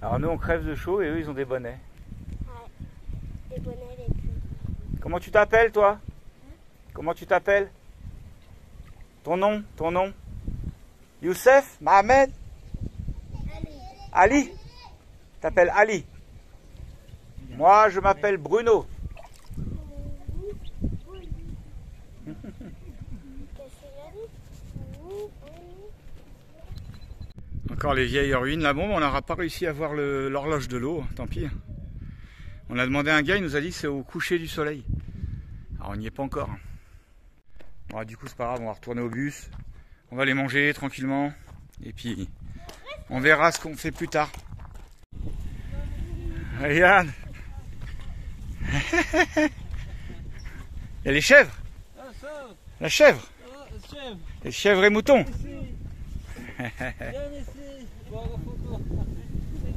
Speaker 1: Alors nous on crève de chaud et eux ils ont des bonnets.
Speaker 3: Ouais. Les bonnets, les pulls.
Speaker 1: Comment tu t'appelles toi? Comment tu t'appelles? Ton nom? Ton nom? Youssef? Mohamed? Ali? T'appelles Ali? Moi je m'appelle Bruno. Encore les vieilles ruines là. Bon, on n'aura pas réussi à voir l'horloge de l'eau, tant pis. On a demandé à un gars, il nous a dit que c'est au coucher du soleil. Alors on n'y est pas encore. Bon, du coup c'est pas grave, on va retourner au bus. On va les manger tranquillement. Et puis on verra ce qu'on fait plus tard. Regarde. Il y a les chèvres. La chèvre. Les chèvres et moutons.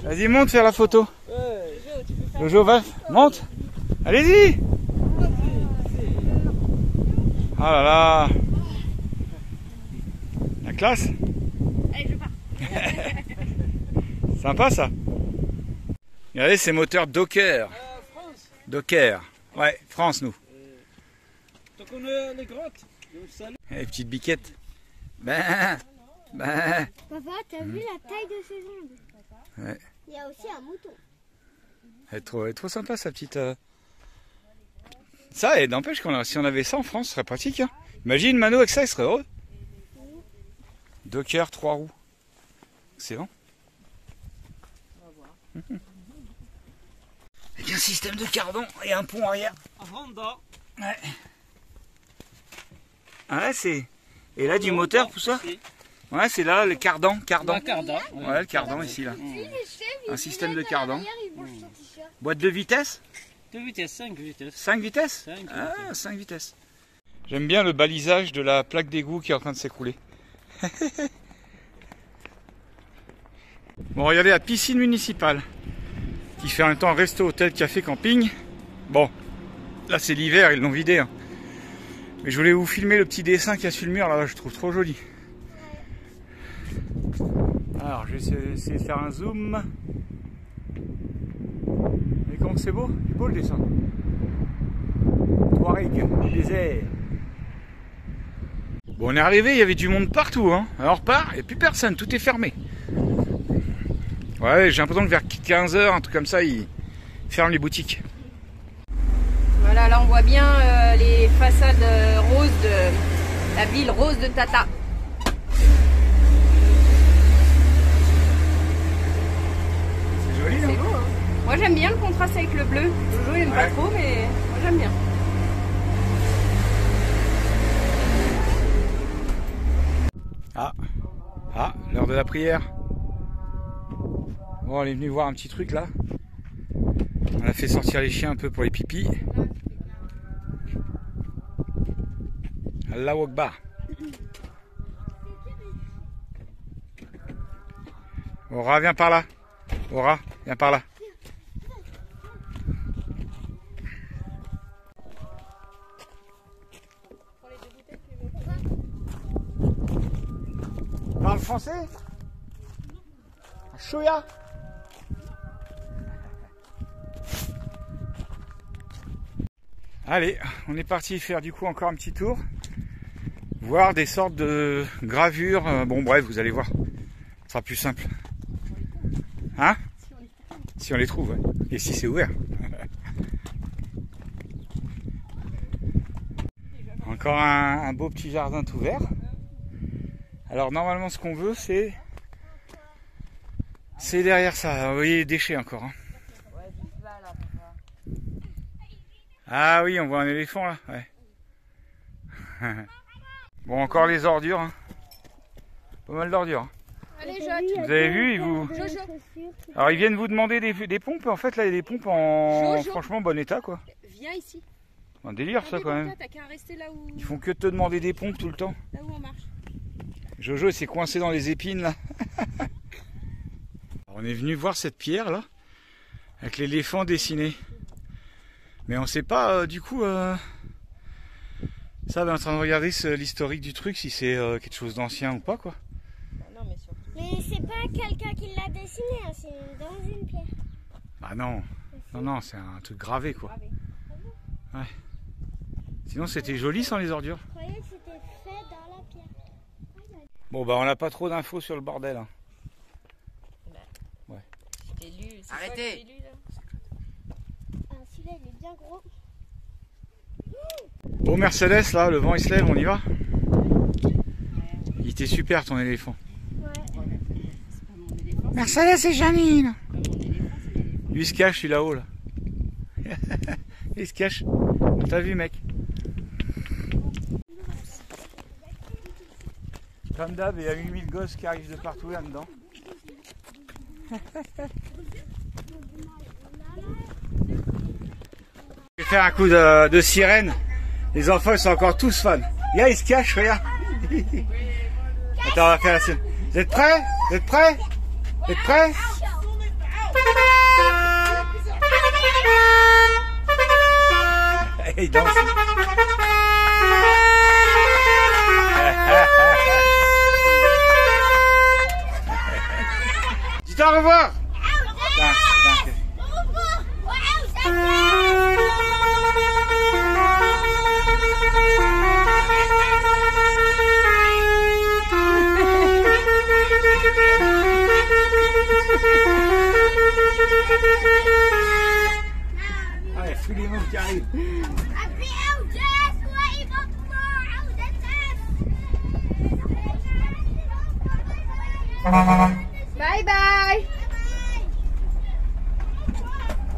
Speaker 1: Vas-y, monte faire la photo. Jojo, va, monte. Allez-y. Ah là là. La classe.
Speaker 2: Allez, je pars.
Speaker 1: Sympa ça. Regardez ces moteurs Docker.
Speaker 5: France.
Speaker 1: Docker. Ouais, France nous.
Speaker 5: Tu connais les grottes?
Speaker 1: Les petites biquettes. Ben.
Speaker 3: Papa, t'as vu la taille de ses ongles?
Speaker 1: Ouais.
Speaker 3: Il y a aussi un mouton.
Speaker 1: Elle est trop sympa sa petite. Ça, et n'empêche si on avait ça en France, ce serait pratique. Hein. Imagine Mano avec ça, il serait heureux. Docker 3 roues. Excellent. Avec un système de cardan et un pont arrière.
Speaker 5: Honda.
Speaker 1: Ouais. Ah ouais, c'est. Et là du moteur pour ça. Ouais, c'est là le cardan. Ouais, le cardan ici là. Un système de cardan. Boîte de vitesse?
Speaker 5: 2 vitesses, 5 vitesses.
Speaker 1: 5 vitesses?
Speaker 5: 5 vitesses.
Speaker 1: Ah, 5 vitesses. J'aime bien le balisage de la plaque d'égout qui est en train de s'écrouler. Bon, regardez la piscine municipale qui fait en même temps resto, hôtel, café, camping. Bon, là c'est l'hiver, ils l'ont vidé. Hein. Mais je voulais vous filmer le petit dessin qu'il y a sur le mur là, je trouve trop joli. Alors, je vais essayer de faire un zoom. Et comment c'est beau? C'est beau le dessin. Touareg, du désert. Bon, on est arrivé, il y avait du monde partout. Hein. Alors on repart, il n'y a plus personne, tout est fermé. Ouais, j'ai l'impression que vers 15h, un truc comme ça, ils ferment les boutiques.
Speaker 2: Voilà, là on voit bien les façades roses de la ville rose de Tata.
Speaker 1: C'est joli,
Speaker 2: C'est
Speaker 1: hein?
Speaker 2: beau, hein. Moi j'aime bien le contraste avec le bleu. Jojo il aime pas trop, mais moi j'aime bien.
Speaker 1: Ah, l'heure de la prière. Bon, on est venu voir un petit truc là. On a fait sortir les chiens un peu pour les pipis. Allahu Akbar. Aura, viens par là. Aura, viens par là. Parle français? Chouya. Allez, on est parti faire du coup encore un petit tour. Voir des sortes de gravures. Bon bref, vous allez voir. Ce sera plus simple. Hein? Si on les trouve, ouais. Et si c'est ouvert. Encore un beau petit jardin tout vert. Alors normalement ce qu'on veut c'est derrière ça. Vous voyez les déchets encore. Hein. Ah oui, on voit un éléphant là. Ouais. Bon, encore les ordures. Hein. Pas mal d'ordures. Hein.
Speaker 2: Allez, Jojo.
Speaker 1: Vous avez vu, alors ils viennent vous demander des pompes. En fait là il y a des pompes en
Speaker 2: Jojo.
Speaker 1: franchement bon état quoi.
Speaker 2: Viens ici.
Speaker 1: Un délire ça quand même.
Speaker 2: T'as qu'à rester là où...
Speaker 1: Ils font que te demander des pompes tout le temps.
Speaker 2: Là où on marche.
Speaker 1: Jojo s'est coincé dans les épines là. On est venu voir cette pierre là avec l'éléphant dessiné. Mais on sait pas du coup ça on est en train de regarder l'historique du truc si c'est quelque chose d'ancien ou pas quoi.
Speaker 2: Non, mais surtout.
Speaker 3: Mais c'est pas quelqu'un qui l'a dessiné, hein, c'est dans une pierre.
Speaker 1: Bah non. Non, c'est un truc gravé quoi. Ouais. Sinon c'était joli sans les ordures.
Speaker 3: Je croyais que c'était fait dans la pierre.
Speaker 1: Bon bah on n'a pas trop d'infos sur le bordel. Hein. Ouais.
Speaker 2: Arrêtez.
Speaker 3: Ah, celui-là il est bien gros.
Speaker 1: Bon Mercedes là, le vent il se lève, on y va? Il était super ton éléphant.
Speaker 3: Ouais.
Speaker 1: Mercedes et Janine. Lui il se cache, je suis là-haut là. Il se cache. T'as vu mec? Comme d'hab, il y a 8000 gosses qui arrivent de partout là-dedans. Je vais faire un coup de sirène. Les enfants ils sont encore tous fans. Là ils se cachent, regarde. Attends, on va faire la scène. Vous êtes prêts? Vous êtes prêts? Vous êtes prêts? Et ils dansent. Dis-toi au revoir. Danke. Allez, tous les mots qui arrivent.
Speaker 2: Bye bye.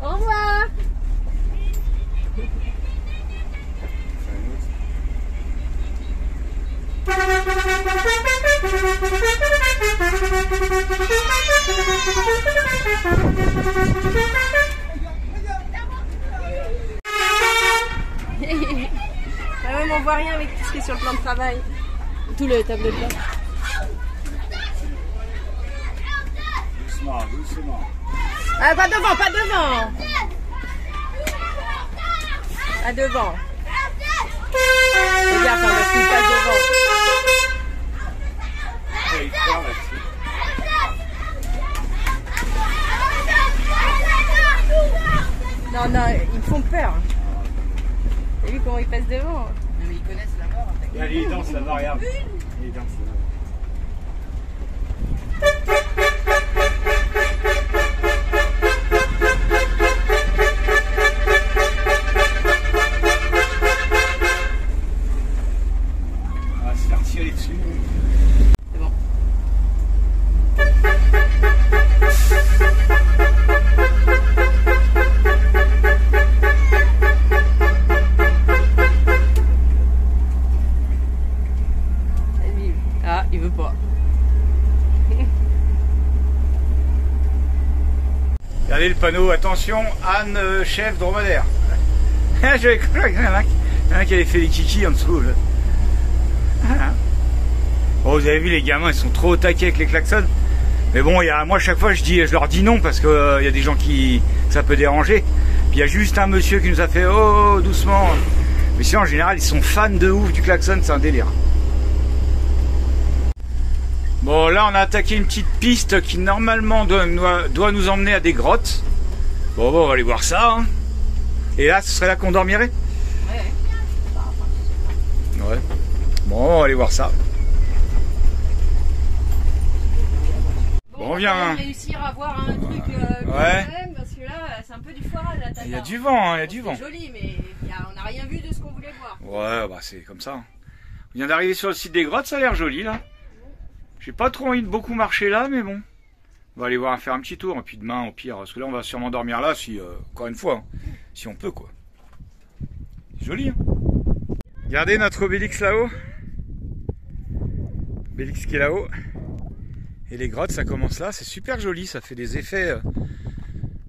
Speaker 2: Au revoir. Ah ouais, mais on voit rien avec tout ce qui est sur le plan de travail. Tout le tableau de bord.
Speaker 1: Doucement, doucement.
Speaker 2: Ah, pas devant, pas devant. Pas devant. Regarde, parce qu'il passe devant.
Speaker 1: Il parle là-dessus.
Speaker 2: Non, non, ils me font peur. T'as vu comment ils passent devant?
Speaker 4: Mais ils connaissent la mort.
Speaker 1: Allez, il danse là-bas, regarde. Il danse là-bas. On va se faire tirer dessus.
Speaker 2: C'est bon. Ah, il veut pas.
Speaker 1: Regardez le panneau, attention, Anne, chef dromadaire. J'avais cru qu'il y en a un qui avait fait les kikis en dessous. Là. Bon, vous avez vu, les gamins, ils sont trop au taquet avec les klaxons. Mais bon, moi, chaque fois, je leur dis non parce que y a des gens qui ça peut déranger. Puis il y a juste un monsieur qui nous a fait oh, doucement. Mais sinon, en général, ils sont fans de ouf du klaxon, c'est un délire. Bon, là, on a attaqué une petite piste qui, normalement, doit nous emmener à des grottes. Bon, on va aller voir ça. Hein. Et là, ce serait là qu'on dormirait? Ouais. Bon, on va aller voir ça. Bon, on vient.
Speaker 2: On va réussir à voir un truc quand même, parce que là, c'est un peu du foirage.
Speaker 1: Il y a du vent, hein, il y a du vent.
Speaker 2: C'est joli, mais on n'a rien vu de ce qu'on voulait voir.
Speaker 1: Ouais, bah c'est comme ça. On vient d'arriver sur le site des grottes, ça a l'air joli, là. J'ai pas trop envie de beaucoup marcher là, mais bon. On va aller voir faire un petit tour, et puis demain, au pire, parce que là, on va sûrement dormir là, si, encore une fois, hein, si on peut, quoi. C'est joli, hein. Regardez notre Obélix là-haut. Obélix qui est là-haut. Et les grottes, ça commence là, c'est super joli, ça fait des effets.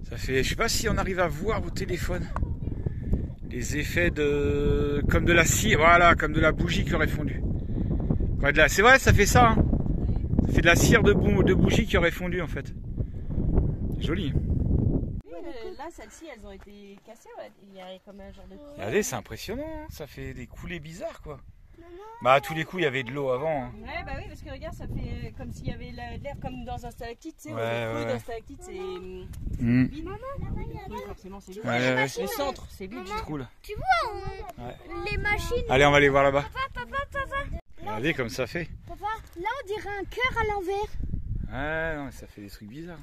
Speaker 1: Ça fait, je sais pas si on arrive à voir au téléphone. Les effets de, comme de la cire, voilà, comme de la bougie qui aurait fondu. C'est vrai, ça fait ça, hein. Ça fait de la cire de bougie qui aurait fondu en fait. C'est joli.
Speaker 2: Là, celles-ci, elles ont été cassées, ouais. Il y a comme un genre de...
Speaker 1: Regardez, c'est impressionnant, hein. Ça fait des coulées bizarres quoi. Bah à tous les coups, il y avait de l'eau avant. Hein.
Speaker 2: Ouais, bah oui, parce que regarde, ça fait comme s'il y avait de l'air comme dans un stalactite, tu sais.
Speaker 1: Ouais,
Speaker 2: Le feu
Speaker 1: ouais.
Speaker 2: d'un stalactite, c'est vide. Le feu, forcément, c'est vide.
Speaker 1: Ouais, ouais.
Speaker 2: Le centre, c'est vide.
Speaker 1: C'est cool.
Speaker 3: Tu vois,
Speaker 1: Ouais.
Speaker 3: les machines.
Speaker 1: Allez, on va aller voir là-bas.
Speaker 3: Papa.
Speaker 1: Regardez comme ça fait.
Speaker 3: Papa, là on dirait un cœur à l'envers.
Speaker 1: Ouais, non, ça fait des trucs bizarres.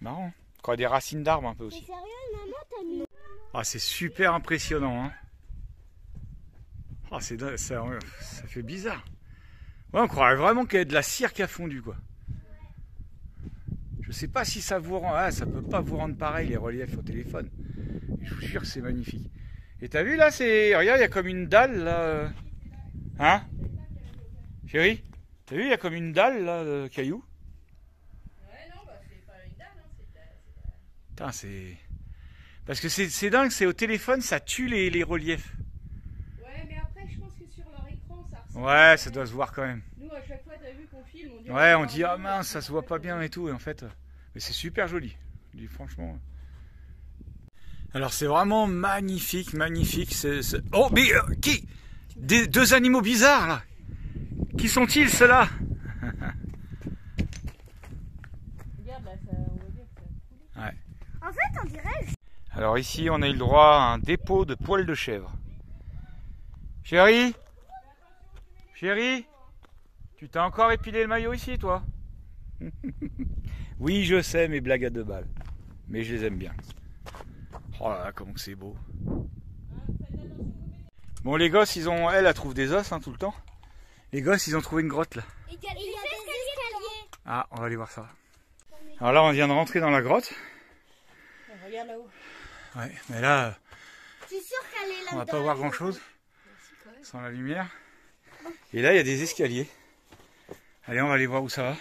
Speaker 1: Marrant. Quand il y a des racines d'arbres un peu
Speaker 3: C'est
Speaker 1: aussi.
Speaker 3: sérieux, maman, t'as mis.
Speaker 1: Ah, c'est super impressionnant. Hein. Ah, ça fait bizarre. Ouais, on croirait vraiment qu'il y a de la cire qui a fondu, quoi. Je sais pas si ça vous rend... Ah, ça peut pas vous rendre pareil, les reliefs au téléphone. Je vous jure que c'est magnifique. Et t'as vu, là, c'est... Regarde, il y a comme une dalle, là. Hein? Chérie? T'as vu, il y a comme une dalle, là, de cailloux.
Speaker 2: Ouais, non, bah c'est pas une dalle, hein, c'est...
Speaker 1: Putain, c'est... Parce que c'est dingue, c'est au téléphone, ça tue les reliefs.
Speaker 2: Ouais, mais après, je pense que sur leur écran, ça ressemble...
Speaker 1: Ouais, ça doit se voir quand même.
Speaker 2: Nous, à chaque fois, t'as vu qu'on filme, on dit...
Speaker 1: Ouais, on dit, ah mince, ça se voit pas bien et tout, et en fait... Mais c'est super joli, je dis franchement. Alors c'est vraiment magnifique, magnifique. Oh, mais qui? Deux animaux bizarres, là. Qui sont-ils ceux-là?
Speaker 2: Regarde là, on voit bien que ça a coulé.
Speaker 3: En fait, on dirait.
Speaker 1: Alors ici, on a eu le droit à un dépôt de poils de chèvre. Chérie? Chérie? Tu t'as encore épilé le maillot ici, toi? Oui, je sais, mes blagues à 2 balles. Mais je les aime bien. Oh là là, comment que c'est beau. Bon, les gosses, elle trouve des os tout le temps. Les gosses, ils ont trouvé une grotte là.
Speaker 3: Il y a des escaliers.
Speaker 1: Ah, on va aller voir ça. Alors là, on vient de rentrer dans la grotte.
Speaker 2: Regarde là-haut.
Speaker 1: Ouais, mais là,
Speaker 3: Je suis sûre qu'elle est là-dedans.
Speaker 1: on va pas voir grand chose sans la lumière. Et là, il y a des escaliers. Allez, on va aller voir où ça va.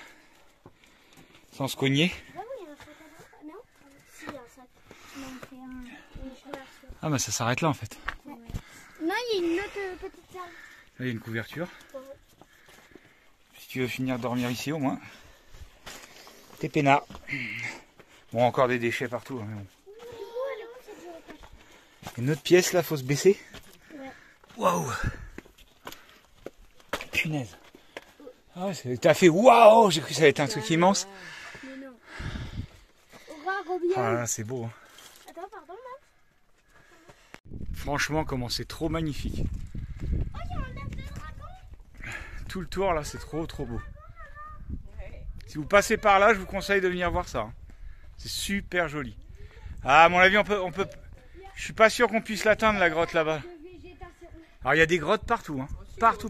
Speaker 1: Sans se cogner.
Speaker 3: Ah oui, il y a un sac à dos. Non? Si, il y a un sac. Non, c'est une couverture.
Speaker 1: Ah bah ça s'arrête là en fait.
Speaker 3: Non, il y a une autre petite salle.
Speaker 1: Là, il y a une couverture. Si tu veux finir de dormir ici au moins. T'es peinard. Bon, encore des déchets partout. Hein, mais bon. Une autre pièce là, faut se baisser.
Speaker 3: Ouais.
Speaker 1: Waouh. Punaise. Ah, t'as fait waouh, j'ai cru que ça allait être un truc immense.
Speaker 3: Mais non. Au revoir, Robien.
Speaker 1: Ah là, c'est beau. Hein.
Speaker 3: Attends, pardon,
Speaker 1: Franchement, comment c'est trop magnifique.
Speaker 3: Oh, il y a un œuf de dragon.
Speaker 1: Tout le tour là, c'est trop beau. Si vous passez par là, je vous conseille de venir voir ça. Hein. C'est super joli. Ah, à mon avis, on peut. Je suis pas sûr qu'on puisse l'atteindre la grotte là-bas. Alors il y a des grottes partout, hein. Partout.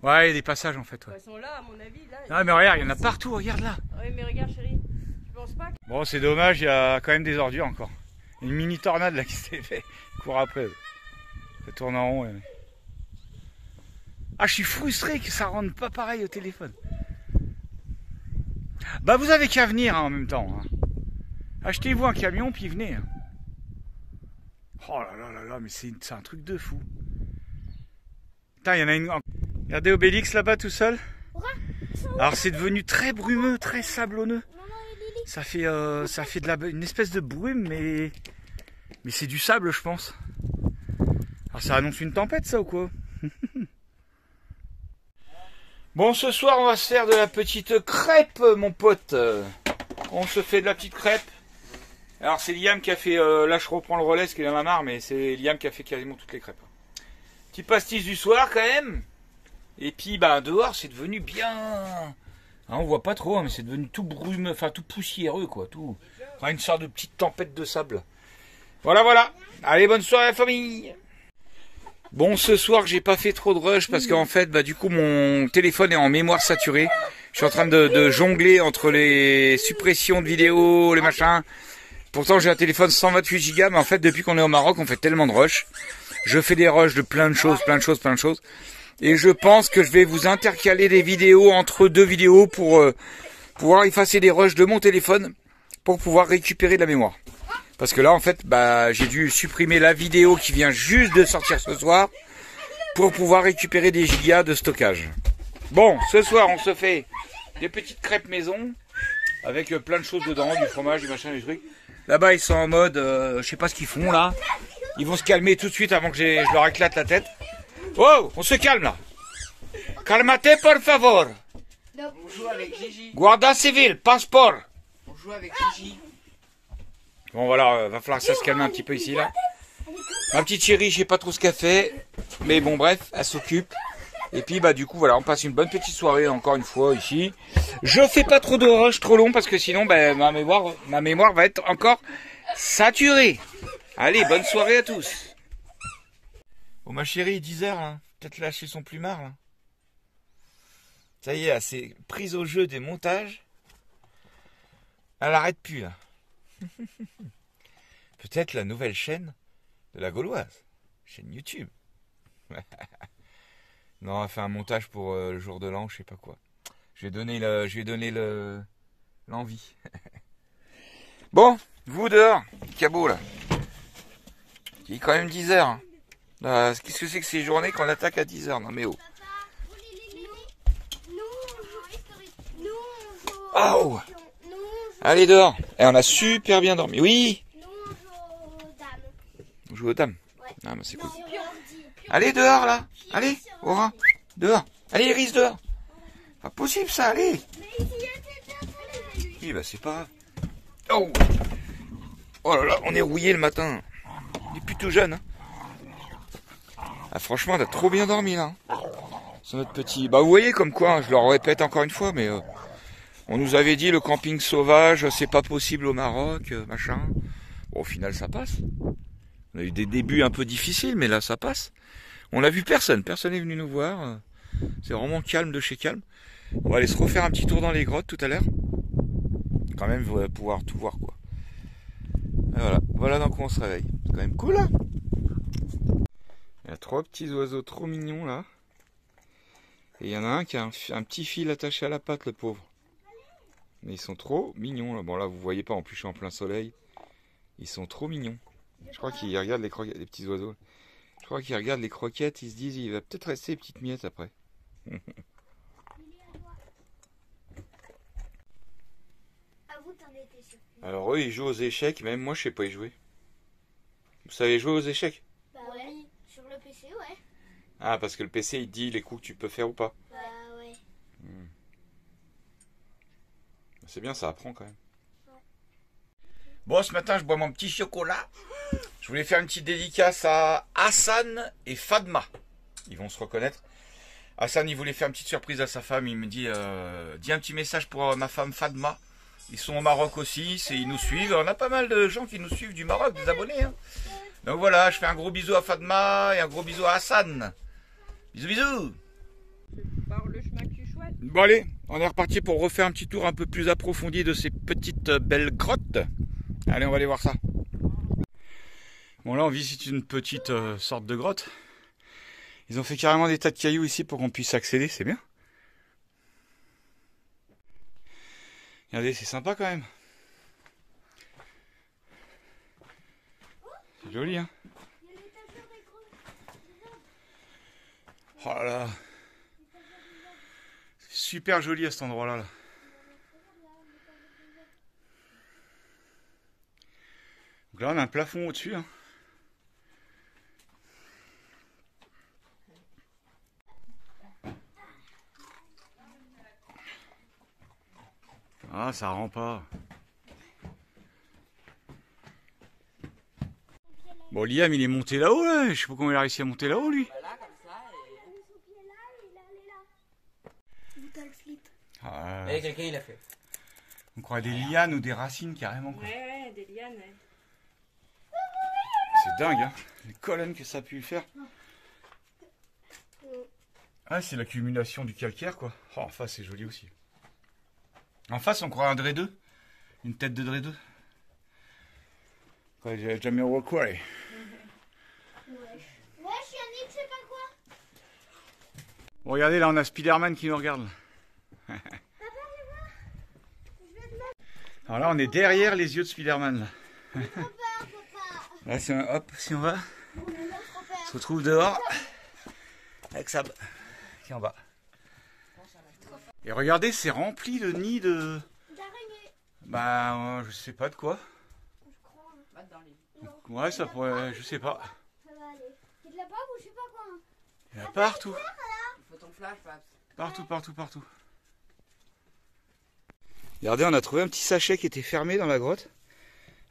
Speaker 1: Ouais, il y a des passages en fait. Ouais.
Speaker 2: Ils sont là, à mon avis. Là,
Speaker 1: Ah mais regarde, il y en a partout, regarde là.
Speaker 2: Oui, mais regarde, chérie. Tu penses pas que...
Speaker 1: Bon, c'est dommage, il y a quand même des ordures encore. Une mini tornade là qui s'est fait. Court après. Ça tourne en rond. Ah, je suis frustré que ça rende pas pareil au téléphone. Bah vous avez qu'à venir hein, en même temps. Hein. Achetez-vous un camion puis venez. Hein. Oh là là, mais c'est un truc de fou. Putain, il y en a une. Regardez Obélix là-bas tout seul. Alors c'est devenu très brumeux, très sablonneux. Ça fait une espèce de brume, mais c'est du sable, je pense. Alors ça annonce une tempête, ça ou quoi? Bon, ce soir, on va se faire de la petite crêpe, mon pote. On se fait de la petite crêpe. Alors c'est Liam qui a fait, là je reprends le relais parce qu'il en a marre, mais c'est Liam qui a fait quasiment toutes les crêpes. Petit pastis du soir quand même. Et puis bah dehors c'est devenu bien... Hein, on voit pas trop, hein, mais c'est devenu tout brumeux, enfin tout poussiéreux quoi. Tout... Enfin, une sorte de petite tempête de sable. Voilà. Allez, bonne soirée la famille. Bon, ce soir j'ai pas fait trop de rush parce qu'en fait bah du coup mon téléphone est en mémoire saturée. Je suis en train de jongler entre les suppressions de vidéos, les machins. Pourtant j'ai un téléphone 128 Go, mais en fait depuis qu'on est au Maroc on fait tellement de rush. Je fais des rushs de plein de choses. Et je pense que je vais vous intercaler des vidéos entre 2 vidéos pour pouvoir effacer des rushs de mon téléphone pour pouvoir récupérer de la mémoire. Parce que là en fait bah j'ai dû supprimer la vidéo qui vient juste de sortir ce soir pour pouvoir récupérer des gigas de stockage. Bon, ce soir on se fait des petites crêpes maison avec plein de choses dedans, du fromage, du machin, du truc. Là-bas, ils sont en mode, je sais pas ce qu'ils font là. Ils vont se calmer tout de suite avant que je leur éclate la tête. Oh, on se calme là. Calmate, por favor.
Speaker 4: On joue avec Gigi.
Speaker 1: Guarda civil, passeport.
Speaker 4: On joue avec Gigi.
Speaker 1: Bon voilà, va falloir que ça se calme un petit peu ici là. Ma petite chérie, je sais pas trop ce qu'elle fait. Mais bon bref, elle s'occupe. Et puis bah du coup voilà, on passe une bonne petite soirée encore une fois ici. Je fais pas trop de rush trop long parce que sinon bah, ma mémoire va être encore saturée. Allez, bonne soirée à tous. Bon ma chérie, 10h là, peut-être lâcher son plumard là. Ça y est, elle s'est prise au jeu des montages. Elle arrête plus là. Peut-être la nouvelle chaîne de la Gauloise, chaîne YouTube. Non, on va faire un montage pour le jour de l'an, je sais pas quoi. Je vais donner l'envie. Bon, vous dehors, cabot là. Il est quand même 10h. Hein. Qu'est-ce que c'est que ces journées qu'on attaque à 10h? Non mais oh. Oh. Allez dehors. Et on a super bien dormi. Oui. On joue aux dames. Ah bah c'est cool. Allez dehors là. Allez, Aura, dehors. Allez, Iris, dehors. Pas possible ça, allez.
Speaker 3: Mais il y a des personnes.
Speaker 1: Oui, bah c'est pas grave. Oh. Oh là là, on est rouillé le matin. Il est plutôt jeune. Hein. Ah, franchement, on a trop bien dormi là. C'est notre petit... Bah vous voyez comme quoi, hein, je le répète encore une fois, mais on nous avait dit le camping sauvage, c'est pas possible au Maroc, machin. Bon, au final, ça passe. On a eu des débuts un peu difficiles, mais là, ça passe. On n'a vu personne. Personne n'est venu nous voir. C'est vraiment calme de chez calme. On va aller se refaire un petit tour dans les grottes tout à l'heure. Quand même, vous allez pouvoir tout voir, quoi. Et voilà. Voilà dans quoi on se réveille. C'est quand même cool, là. Il y a 3 petits oiseaux trop mignons, là. Et il y en a un qui a un petit fil attaché à la patte, le pauvre. Mais ils sont trop mignons, là. Bon, là, vous voyez pas, en plus, je suis en plein soleil. Ils sont trop mignons. Je crois qu'ils regardent les croquettes, les petits oiseaux. Je crois qu'ils regardent les croquettes, ils se disent, il va peut-être rester les petites miettes après. Alors eux, ils jouent aux échecs, même moi, je sais pas y jouer. Vous savez jouer aux échecs?
Speaker 3: Bah ouais, sur le PC, ouais.
Speaker 1: Ah, parce que le PC, il dit les coups que tu peux faire ou pas.
Speaker 3: Bah ouais.
Speaker 1: C'est bien, ça apprend quand même. Bon, ce matin, je bois mon petit chocolat. Je voulais faire une petite dédicace à Hassan et Fadma. Ils vont se reconnaître. Hassan, il voulait faire une petite surprise à sa femme. Il me dit, dis un petit message pour ma femme Fadma. Ils sont au Maroc aussi, ils nous suivent. On a pas mal de gens qui nous suivent du Maroc, des abonnés. Hein. Donc voilà, je fais un gros bisou à Fadma et un gros bisou à Hassan. Bisous, bisous.
Speaker 2: Par le chemin que tu choisis.
Speaker 1: Bon allez, on est reparti pour refaire un petit tour un peu plus approfondi de ces petites belles grottes. Allez, on va aller voir ça. Bon là, on visite une petite sorte de grotte. Ils ont fait carrément des tas de cailloux ici pour qu'on puisse accéder, c'est bien. Regardez, c'est sympa quand même. C'est joli, hein. Oh là là. C'est super joli à cet endroit-là. Là. Donc là, on a un plafond au-dessus. Hein. Ah, ça rend pas. Bon, Liam, il est monté là-haut, là. Je sais pas comment il a réussi à monter là-haut, lui. Ah,
Speaker 4: Et quelqu'un il a fait.
Speaker 1: on croit des lianes ou des racines, carrément. Quoi.
Speaker 2: Ouais, des lianes. Ouais.
Speaker 1: C'est dingue, hein. Les colonnes que ça a pu faire. Ah, c'est l'accumulation du calcaire, quoi. Oh, en face, c'est joli aussi. En face, on croit un Drey 2. Une tête de Drey 2. Ouais, j'ai jamais recours.
Speaker 3: Ouais, je suis un X, c'est pas quoi.
Speaker 1: Bon, regardez, là, on a Spider-Man qui nous regarde. Alors là, on est derrière les yeux de Spider-Man. Là, là si on va, on se retrouve dehors avec Sab qui est en bas. Et regardez, c'est rempli de nids de...
Speaker 3: D'araignée.
Speaker 1: Bah, je sais pas de quoi.
Speaker 2: Dans les...
Speaker 1: Ouais, ça pourrait... Je sais pas.
Speaker 3: Ça va aller. C'est de la pomme ou je sais pas quoi.
Speaker 1: Il y en a partout.
Speaker 4: Il faut ton flash, Paps.
Speaker 1: Partout, partout, partout. Regardez, on a trouvé un petit sachet qui était fermé dans la grotte.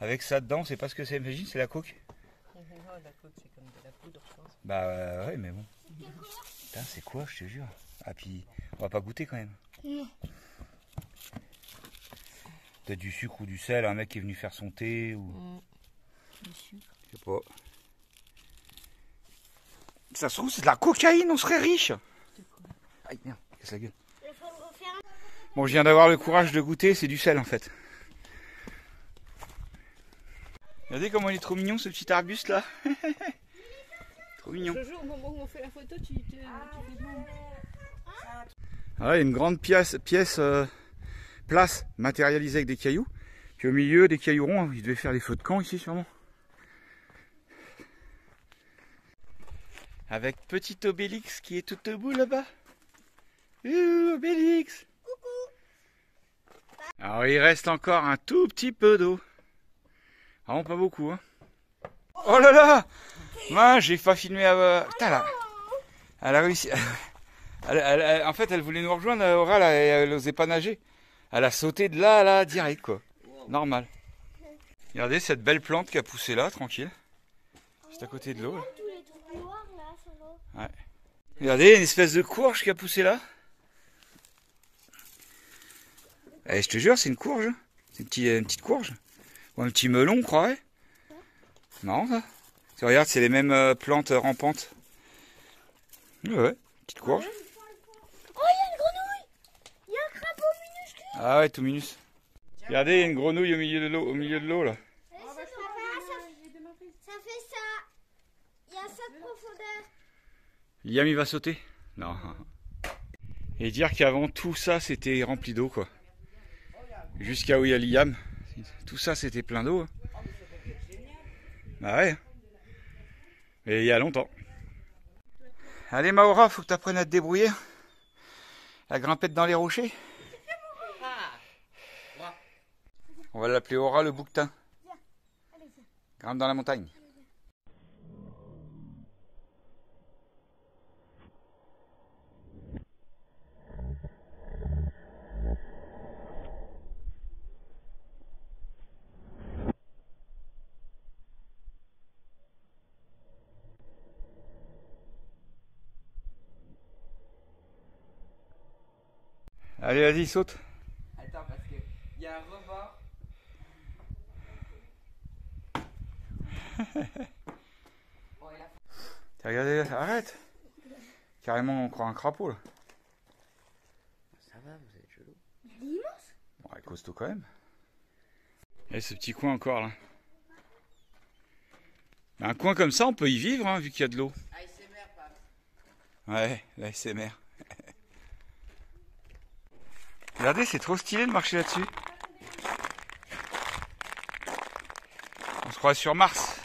Speaker 1: Avec ça dedans, on sait pas ce que c'est, imagine, c'est la coke.
Speaker 2: La coque, c'est comme de la poudre, je pense.
Speaker 1: Bah ouais, mais bon. Putain, c'est quoi, je te jure. Ah, puis, on va pas goûter quand même. Peut-être du sucre ou du sel, un mec qui est venu faire son thé ou...
Speaker 2: Du sucre.
Speaker 1: Je sais pas. Ça se trouve, c'est de la cocaïne, on serait riche. Aïe, merde, casse la gueule.
Speaker 3: Il faut le refaire.
Speaker 1: Bon, je viens d'avoir le courage de goûter, c'est du sel en fait. Regardez comment il est trop mignon ce petit arbuste là. Trop mignon.
Speaker 2: Jojo, au moment où on fait la photo, tu fais de même.
Speaker 1: Ah, il y a une grande place matérialisée avec des cailloux. Puis au milieu des cailloux ronds, il devait faire des feux de camp ici sûrement. Avec petit Obélix qui est tout debout là-bas. Obélix. Alors il reste encore un tout petit peu d'eau. Vraiment pas beaucoup. Hein. Oh là là, mince, j'ai pas filmé. Putain là. Elle a réussi En fait, elle voulait nous rejoindre, Aura, là, et elle n'osait pas nager. Elle a sauté de là à là, direct, quoi. Normal. Regardez cette belle plante qui a poussé là, tranquille. Juste à côté de l'eau. Là.
Speaker 3: Tous les trucs noirs là sur l'eau.
Speaker 1: Ouais. Regardez, une espèce de courge qui a poussé là. Eh, je te jure, c'est une courge. C'est une petite courge. Ou un petit melon, on croirait. Marrant, ça. Tu regardes, c'est les mêmes plantes rampantes. Ouais, petite courge.
Speaker 3: Oh, il y a une grenouille. Il y a un crapaud minuscule.
Speaker 1: Ah ouais, tout minus. Regardez, il y a une grenouille au milieu de l'eau, là.
Speaker 3: Ça fait ça. Il y a ça de profondeur.
Speaker 1: Liam, il va sauter? Non. Et dire qu'avant, tout ça, c'était rempli d'eau, quoi. Jusqu'à où il y a Liam. Tout ça, c'était plein d'eau. Hein. Bah ouais. Et il y a longtemps. Allez, Maura, faut que tu apprennes à te débrouiller. À grimper dans les rochers. On va l'appeler Aura le bouquetin. Grimpe dans la montagne. Allez, vas-y, saute.
Speaker 4: Attends, parce que il y a un rebord. Bon, il a...
Speaker 1: T'as regardé là? Arrête. Carrément, on croit un crapaud là.
Speaker 4: Ça va, vous êtes chelou.
Speaker 1: Bon, elle est costaud quand même. Et ce petit coin encore là. Un coin comme ça, on peut y vivre, hein, vu qu'il y a de l'eau.
Speaker 4: ASMR, pas.
Speaker 1: Ouais, l'ASMR. Regardez, c'est trop stylé de marcher là-dessus. On se croise sur Mars.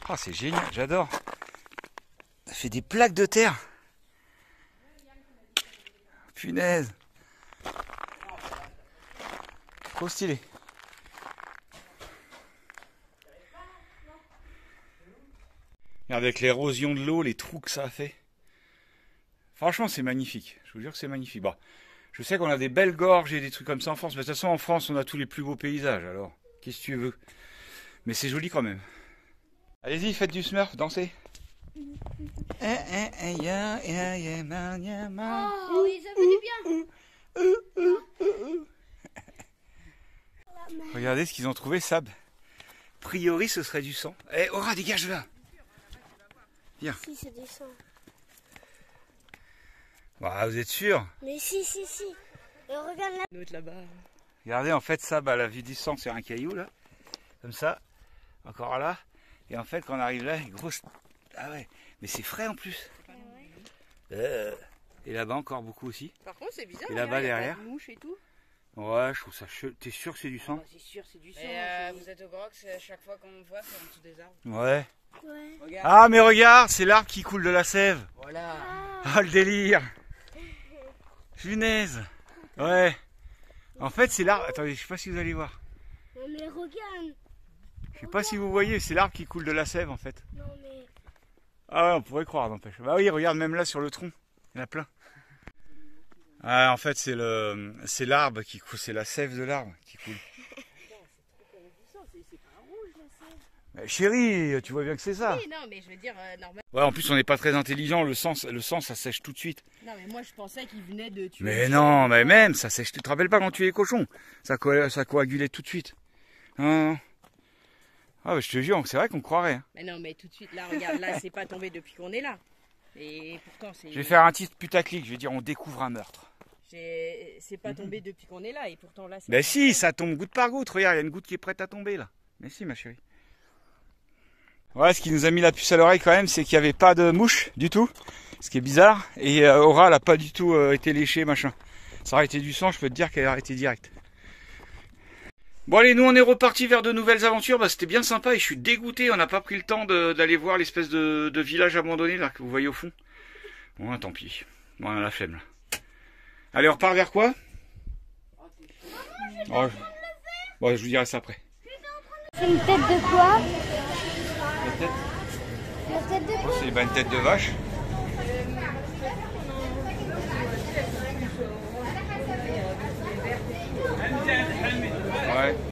Speaker 1: Ah, c'est génial, j'adore. Ça fait des plaques de terre. Punaise. Trop stylé. Regarde avec l'érosion de l'eau, les trous que ça a fait. Franchement, c'est magnifique. Je vous jure que c'est magnifique. Bon, je sais qu'on a des belles gorges et des trucs comme ça en France. Mais de toute façon, en France, on a tous les plus beaux paysages. Alors, qu'est-ce que tu veux? Mais c'est joli quand même. Allez-y, faites du smurf, dansez.
Speaker 3: Oh oui, ça fait du bien.
Speaker 1: Regardez ce qu'ils ont trouvé, Sab. A priori, ce serait du sang. Eh, Aura, dégage là. Viens.
Speaker 3: Si, c'est du sang.
Speaker 1: Bah, vous êtes sûr?
Speaker 3: Mais si. Et regarde là.
Speaker 4: L'autre là-bas.
Speaker 1: Regardez, en fait, Sab a la vue du sang sur un caillou, là. Comme ça. Encore là. Et en fait, quand on arrive là, grosse... Ah ouais. Mais c'est frais en plus. Et là-bas, encore beaucoup aussi.
Speaker 2: Par contre, c'est bizarre.
Speaker 1: Et là-bas, derrière.
Speaker 2: Mouche et tout.
Speaker 1: Ouais, je trouve ça chelou. T'es sûr que c'est du sang?
Speaker 2: C'est sûr, c'est du sang.
Speaker 4: Vous êtes au Grox, à chaque fois qu'on me voit, c'est en dessous des arbres.
Speaker 1: Ouais.
Speaker 3: Ouais.
Speaker 4: Regarde.
Speaker 1: Ah, mais regarde, c'est l'arbre qui coule de la sève.
Speaker 4: Voilà.
Speaker 1: Ah, le délire. Punaise. Ouais. En fait, c'est l'arbre... Attendez, je sais pas si vous allez voir.
Speaker 3: Non mais regarde.
Speaker 1: Je sais pas si vous voyez, c'est l'arbre qui coule de la sève, en fait.
Speaker 3: Non mais.
Speaker 1: Ah ouais, on pourrait croire, n'empêche. Bah oui, regarde, même là, sur le tronc, il y en a plein. Ah, en fait, c'est l'arbre qui coule, c'est la sève de l'arbre qui coule. Mais chérie, tu vois bien que c'est ça.
Speaker 2: Oui, non, mais je veux dire, normal.
Speaker 1: Ouais, en plus, on n'est pas très intelligent, le sang, ça sèche tout de suite.
Speaker 2: Non, mais moi, je pensais qu'il venait de tuer.
Speaker 1: Mais non, mais même, ça sèche. Tu te rappelles pas quand tu es cochon? Ça coagulait tout de suite. Non. Ah, bah, je te jure, c'est vrai qu'on croirait. Hein.
Speaker 2: Mais non, mais tout de suite, là, regarde, là, c'est pas tombé depuis qu'on est là. Et pourtant, c'est.
Speaker 1: Je vais faire un titre putaclic, je vais dire on découvre un meurtre.
Speaker 2: C'est pas tombé depuis qu'on est là, et pourtant là, c'est.
Speaker 1: Ben si, ça tombe goutte par goutte. Regarde, il y a une goutte qui est prête à tomber là. Mais si, ma chérie. Ouais, ce qui nous a mis la puce à l'oreille quand même, c'est qu'il n'y avait pas de mouche du tout. Ce qui est bizarre. Et Aura, elle n'a pas du tout été léchée, machin. Ça aurait été du sang, je peux te dire qu'elle aurait été directe. Bon allez, nous on est reparti vers de nouvelles aventures. Bah, c'était bien sympa et je suis dégoûté. On n'a pas pris le temps d'aller voir l'espèce de village abandonné là que vous voyez au fond. Bon, tant pis. Bon, on a la flemme là. Allez, on repart vers quoi? Bon, je vous dirai ça après.
Speaker 3: C'est une tête de quoi? La tête de
Speaker 1: Oh, c'est une tête de vache. Ouais.